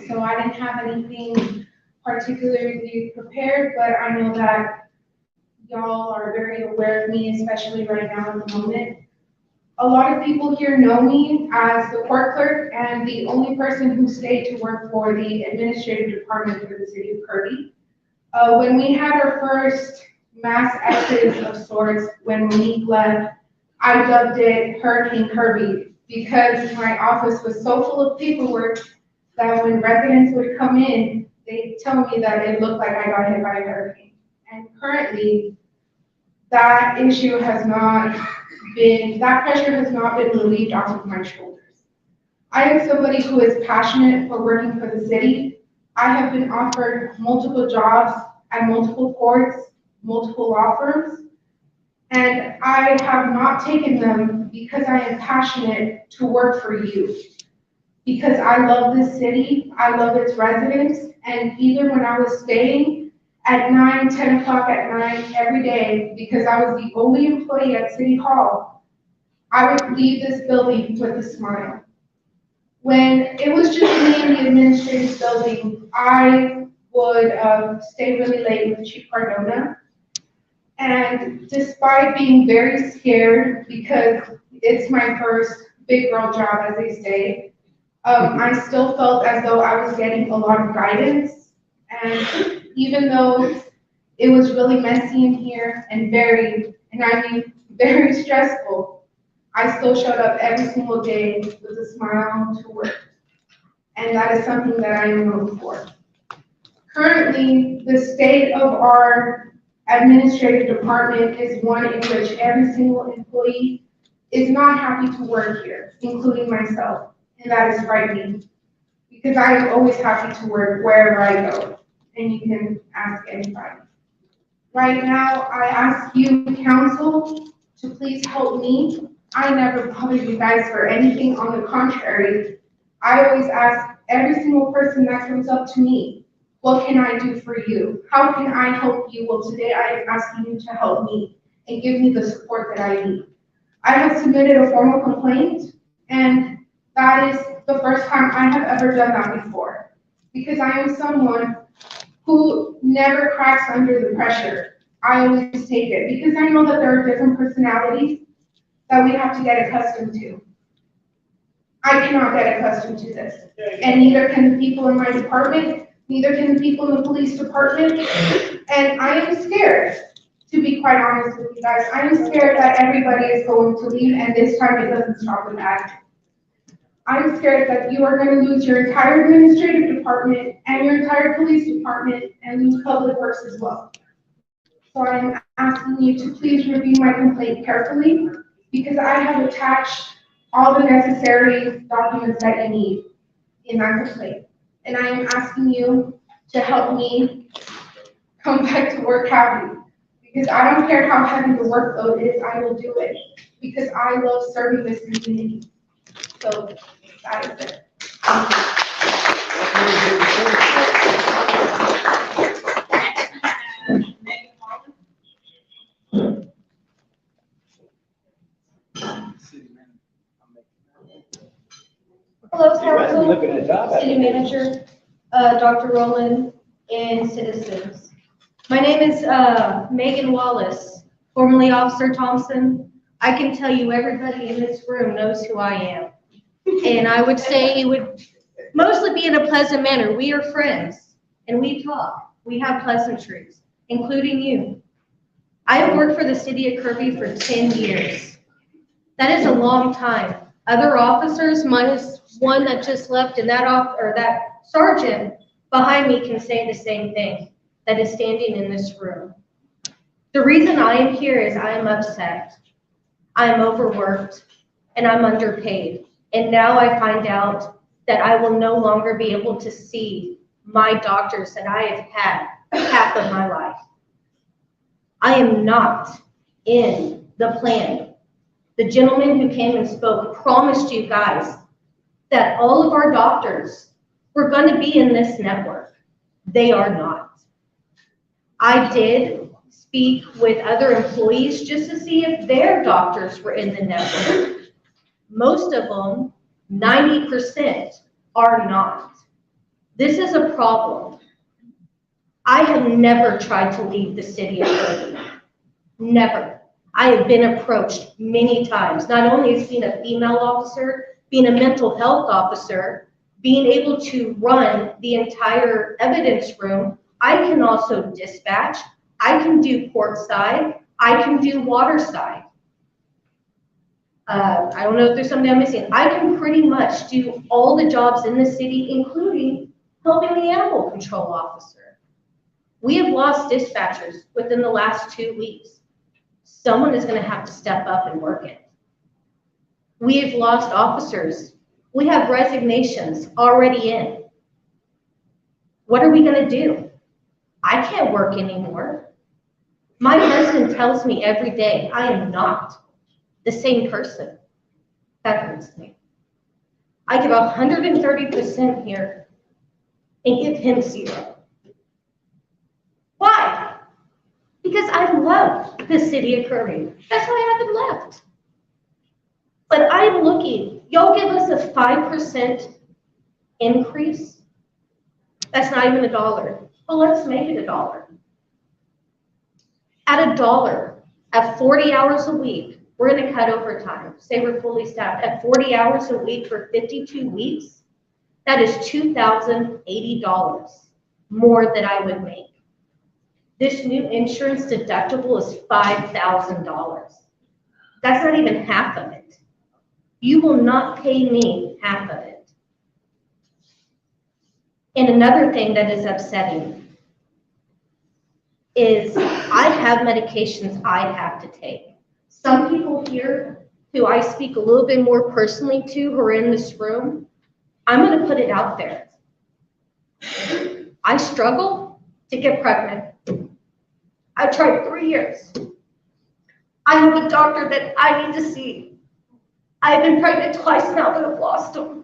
So I didn't have anything particularly prepared, but I know that y'all are very aware of me, especially right now in the moment. A lot of people here know me as the court clerk and the only person who stayed to work for the administrative department for the city of Kirby. When we had our first mass exodus of sorts, when Monique left, I dubbed it Hurricane Kirby because my office was so full of paperwork that when residents would come in, they'd tell me that it looked like I got hit by a hurricane. And currently, that issue has not been, that pressure has not been relieved off of my shoulders. I am somebody who is passionate for working for the city. I have been offered multiple jobs at multiple courts, multiple law firms, and I have not taken them because I am passionate to work for you. Because I love this city, I love its residents, and even when I was staying at 9, 10 o'clock at night every day, because I was the only employee at City Hall, I would leave this building with a smile. When it was just me in the administrative building, I would stay really late with Chief Cardona. And despite being very scared, because it's my first big girl job, as they say, I still felt as though I was getting a lot of guidance. And even though it was really messy in here and very stressful, I still showed up every single day with a smile to work. And that is something that I am known for. Currently, the state of our administrative department is one in which every single employee is not happy to work here, including myself. And that is frightening, because I am always happy to work wherever I go, and you can ask anybody. Right now, I ask you, council, to please help me. I never bother you guys for anything. On the contrary, I always ask every single person that comes up to me, what can I do for you? How can I help you? Well, today I am asking you to help me and give me the support that I need. I have submitted a formal complaint, and that is the first time I have ever done that before, because I am someone who never cracks under the pressure. I always take it, because I know that there are different personalities that we have to get accustomed to. I cannot get accustomed to this, and neither can the people in my department, neither can the people in the police department, and I am scared, to be quite honest with you guys. I am scared that everybody is going to leave, and this time it doesn't stop with that. I'm scared that you are going to lose your entire administrative department and your entire police department and lose public works as well. So I'm asking you to please review my complaint carefully because I have attached all the necessary documents that you need in my complaint. And I am asking you to help me come back to work happy. Because I don't care how heavy the workload is, I will do it. Because I love serving this community. So that is it. Hello, Council, Looking at job City Manager, Dr. Rowland, and citizens. My name is Megan Wallace, formerly Officer Thompson. I can tell you everybody in this room knows who I am. And I would say it would mostly be in a pleasant manner. We are friends, and we talk. We have pleasantries, including you. I have worked for the city of Kirby for 10 years. That is a long time. Other officers, minus one that just left, and that sergeant behind me can say the same thing that is standing in this room. The reason I am here is I am upset. I am overworked, and I'm underpaid. And now I find out that I will no longer be able to see my doctors that I have had half of my life. I am not in the plan. The gentleman who came and spoke promised you guys that all of our doctors were going to be in this network. They are not. I did speak with other employees just to see if their doctors were in the network. Most of them, 90%, are not. This is a problem. I have never tried to leave the city of Kirby. Never. I have been approached many times, not only as being a female officer, being a mental health officer, being able to run the entire evidence room. I can also dispatch. I can do port side. I can do water side. I don't know if there's something I'm missing. I can pretty much do all the jobs in the city, including helping the animal control officer. We have lost dispatchers within the last 2 weeks. Someone is going to have to step up and work it. We have lost officers. We have resignations already in. What are we going to do? I can't work anymore. My husband tells me every day I am not the same person. That hurts me. I give 130% here and give him 0. Why? Because I love the city of Kirby. That's why I haven't left. But I'm looking, y'all give us a 5% increase. That's not even $1. Well, let's make it $1. At $1, at 40 hours a week, we're going to cut overtime. Say we're fully staffed. At 40 hours a week for 52 weeks, that is $2,080 more than I would make. This new insurance deductible is $5,000. That's not even half of it. You will not pay me half of it. And another thing that is upsetting is I have medications I have to take. Some people here who I speak a little bit more personally to who are in this room, I'm going to put it out there. I struggle to get pregnant. I tried 3 years. I have a doctor that I need to see. I've been pregnant twice now, but I've lost him.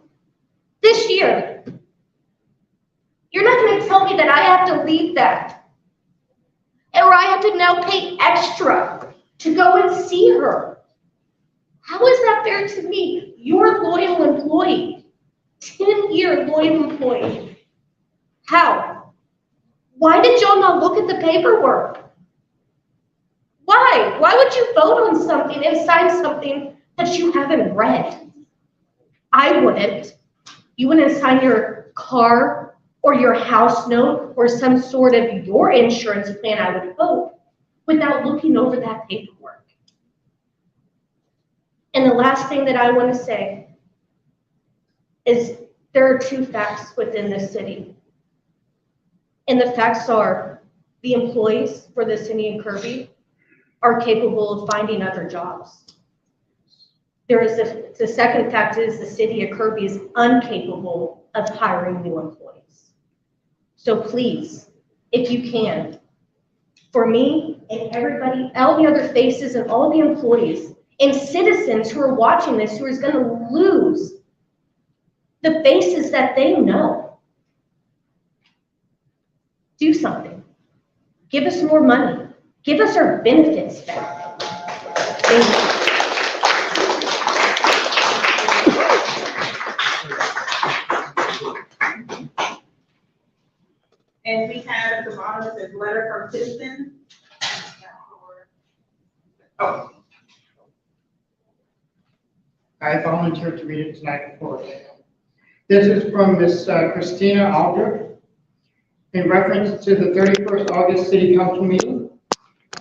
This year. You're not going to tell me that I have to leave that. Or I have to now pay extra to go and see her. How is that fair to me? Your loyal employee. 10-year loyal employee. How? Why did y'all not look at the paperwork? Why? Why would you vote on something and sign something that you haven't read? I wouldn't. You wouldn't sign your car or your house note or some sort of your insurance plan, I would hope, without looking over that paperwork. And the last thing that I want to say is there are 2 facts within this city. And the facts are the employees for the city of Kirby are capable of finding other jobs. The second fact is the city of Kirby is incapable of hiring new employees. So please, if you can, for me and everybody, all the other faces and all the employees and citizens who are watching this, who is going to lose the faces that they know, do something. Give us more money. Give us our benefits back. Thank you. And we have at the bottom, it says letter from citizens. Oh, I volunteered to read it tonight before. This is from Miss Christina Aldrich in reference to the 31st August City Council meeting.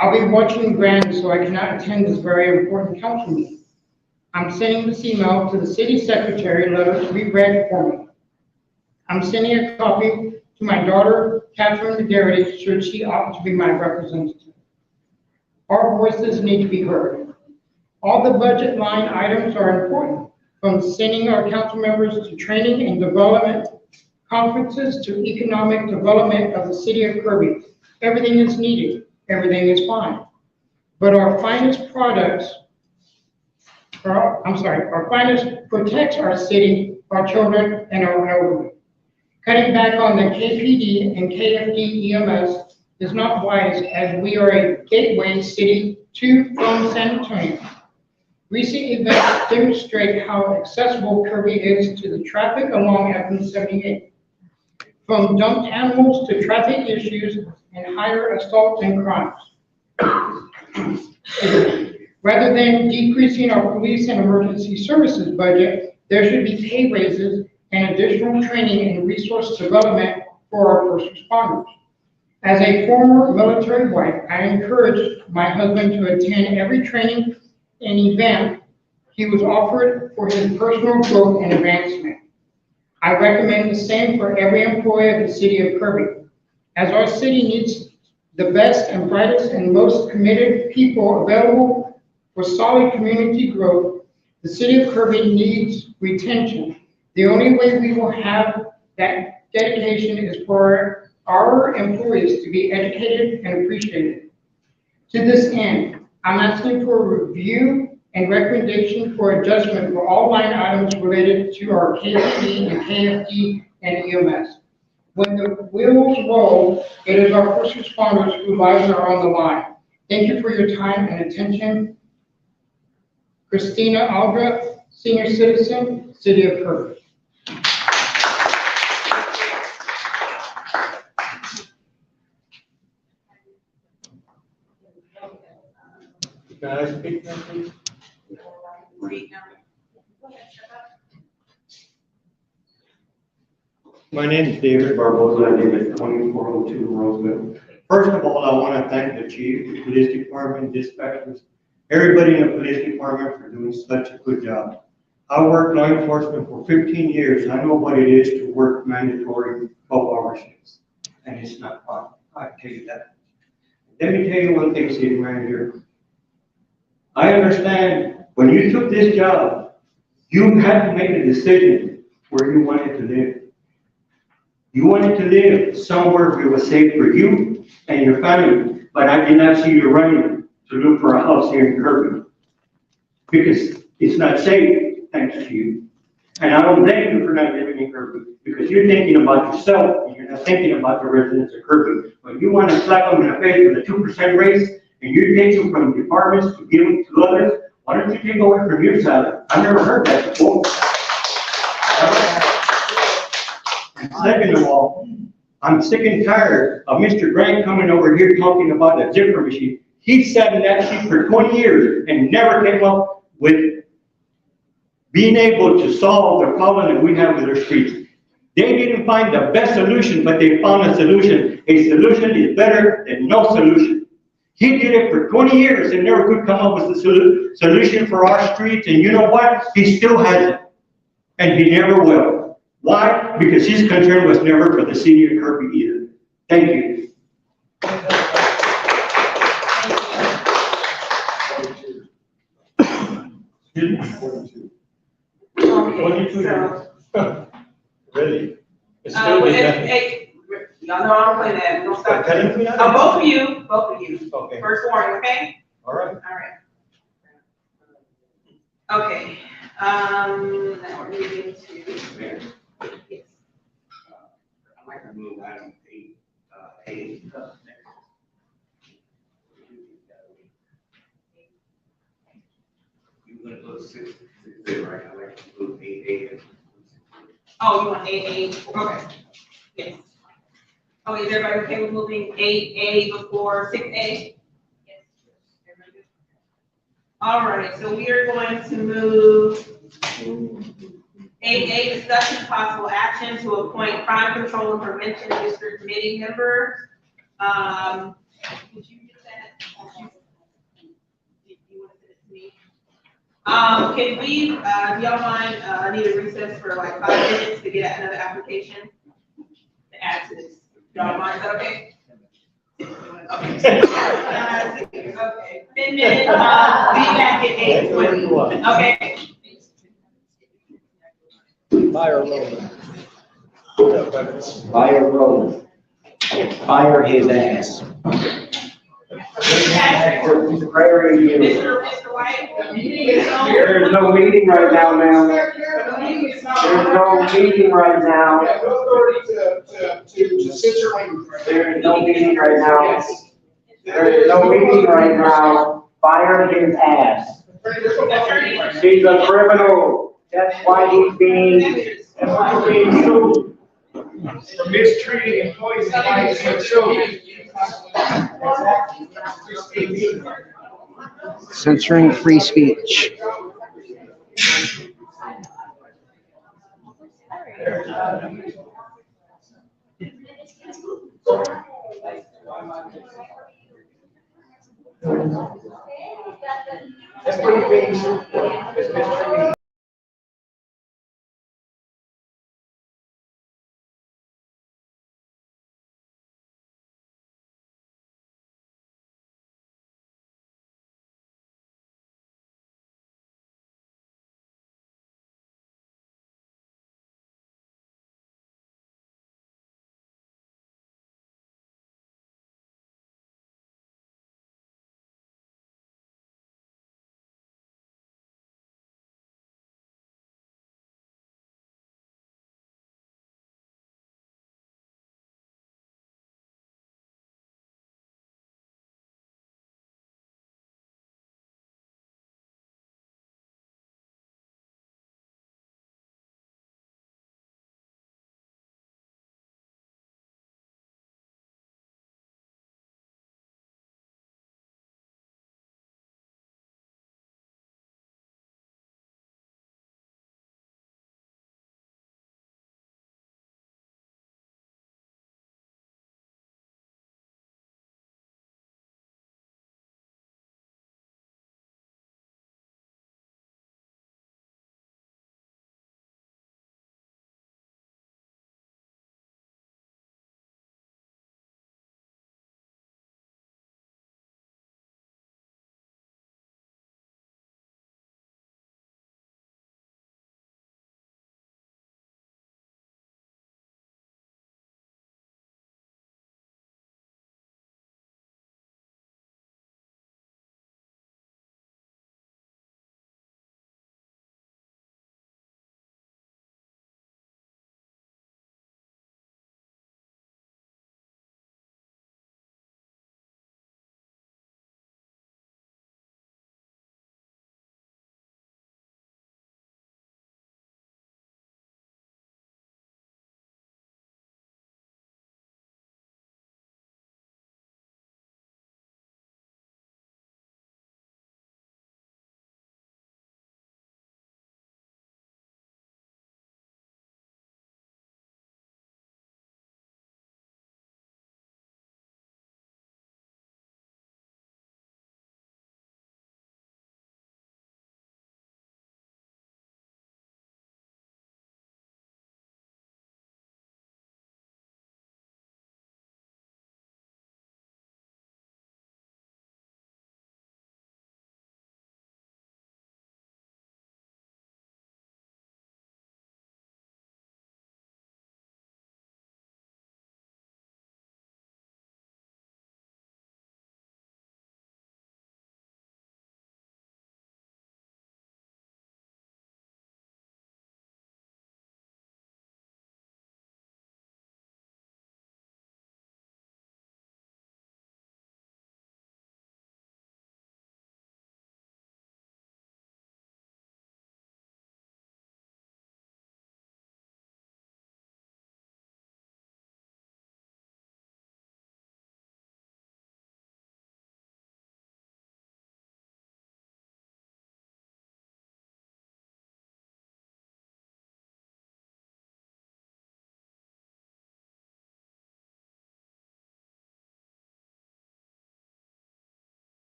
I'll be watching Grand, so I cannot attend this very important council meeting. I'm sending this email to the city secretary, letter to be read for me. I'm sending a copy to my daughter, Catherine McGarity, should she opt to be my representative. Our voices need to be heard. All the budget line items are important, from sending our council members to training and development, conferences to economic development of the city of Kirby. Everything is needed, everything is fine. But our finest products, our finest protects our city, our children, and our elderly. Cutting back on the KPD and KFD EMS is not wise, as we are a gateway city from San Antonio. Recent events demonstrate how accessible Kirby is to the traffic along FM 78. From dumped animals to traffic issues and higher assaults and crimes. Rather than decreasing our police and emergency services budget, there should be pay raises and additional training and resource development for our first responders. As a former military wife, I encouraged my husband to attend every training and event he was offered for his personal growth and advancement. I recommend the same for every employee of the city of Kirby. As our city needs the best and brightest and most committed people available for solid community growth, the city of Kirby needs retention. The only way we will have that dedication is for our employees to be educated and appreciated. To this end, I'm asking for a review and recommendation for adjustment for all line items related to our KPD and KFD and EMS. When the wheels roll, it is our first responders whose lives are on the line. Thank you for your time and attention. Christina Aldrich, Senior Citizen, City of Kirby. Can I speak now, please? My name is David Barbosa. I live at 2402 Roosevelt. First of all, I want to thank the chief, the police department, dispatchers, everybody in the police department for doing such a good job. I worked law enforcement for 15 years. I know what it is to work mandatory 12-hour shifts, and it's not fun. I tell you that. Let me tell you one thing, city manager. I understand when you took this job, you had to make a decision where you wanted to live. You wanted to live somewhere that was safe for you and your family, but I did not see you running to look for a house here in Kirby because it's not safe, thanks to you. And I don't blame you for not living in Kirby because you're thinking about yourself and you're not thinking about the residents of Kirby. When you want to slap them in the face with a 2% raise and you take them from departments to give them to others, why don't you take away from your salary? I've never heard that before. Second of all, I'm sick and tired of Mr. Grant coming over here talking about a zipper machine. He sat in that seat for 20 years and never came up with being able to solve the problem that we have with our streets. They didn't find the best solution, but they found a solution. A solution is better than no solution. He did it for 20 years and never could come up with the solution for our streets. And you know what? He still hasn't. And he never will. Why? Because his concern was never for the city of Kirby either. Thank you. Okay, so. Really? It's Uh, still well, be done. hey, y'all know I don't play that, we don't stop. Telling me Both of you, Okay, first warning, okay? all right. All right. Okay, now we're moving to. Yes. I'd like to move item eight, eight. You want to go six, right? I'd like to move eight. Oh, you want eight, okay, yes. Oh, is everybody okay with moving 8A before 6A? Yes. All right, so we are going to move 8A, discussion of possible action to appoint crime control and prevention district committee members. Would you get that? You want to send it to me? Can we, do y'all mind, need a recess for like 5 minutes to get another application to add to this? Y'all mind, is that okay? Okay, 10 minutes, be back at 8:20, okay? Fire roller. Fire road. Fire his ass. Mr. White? There's no meeting right now, ma'am. There's no meeting right now. There is no meeting right now. There is no meeting right now. Fire his ass. He's a criminal. That's why he's being sued. For mistreating employees and children. Censoring free speech. That's what he's being sued for.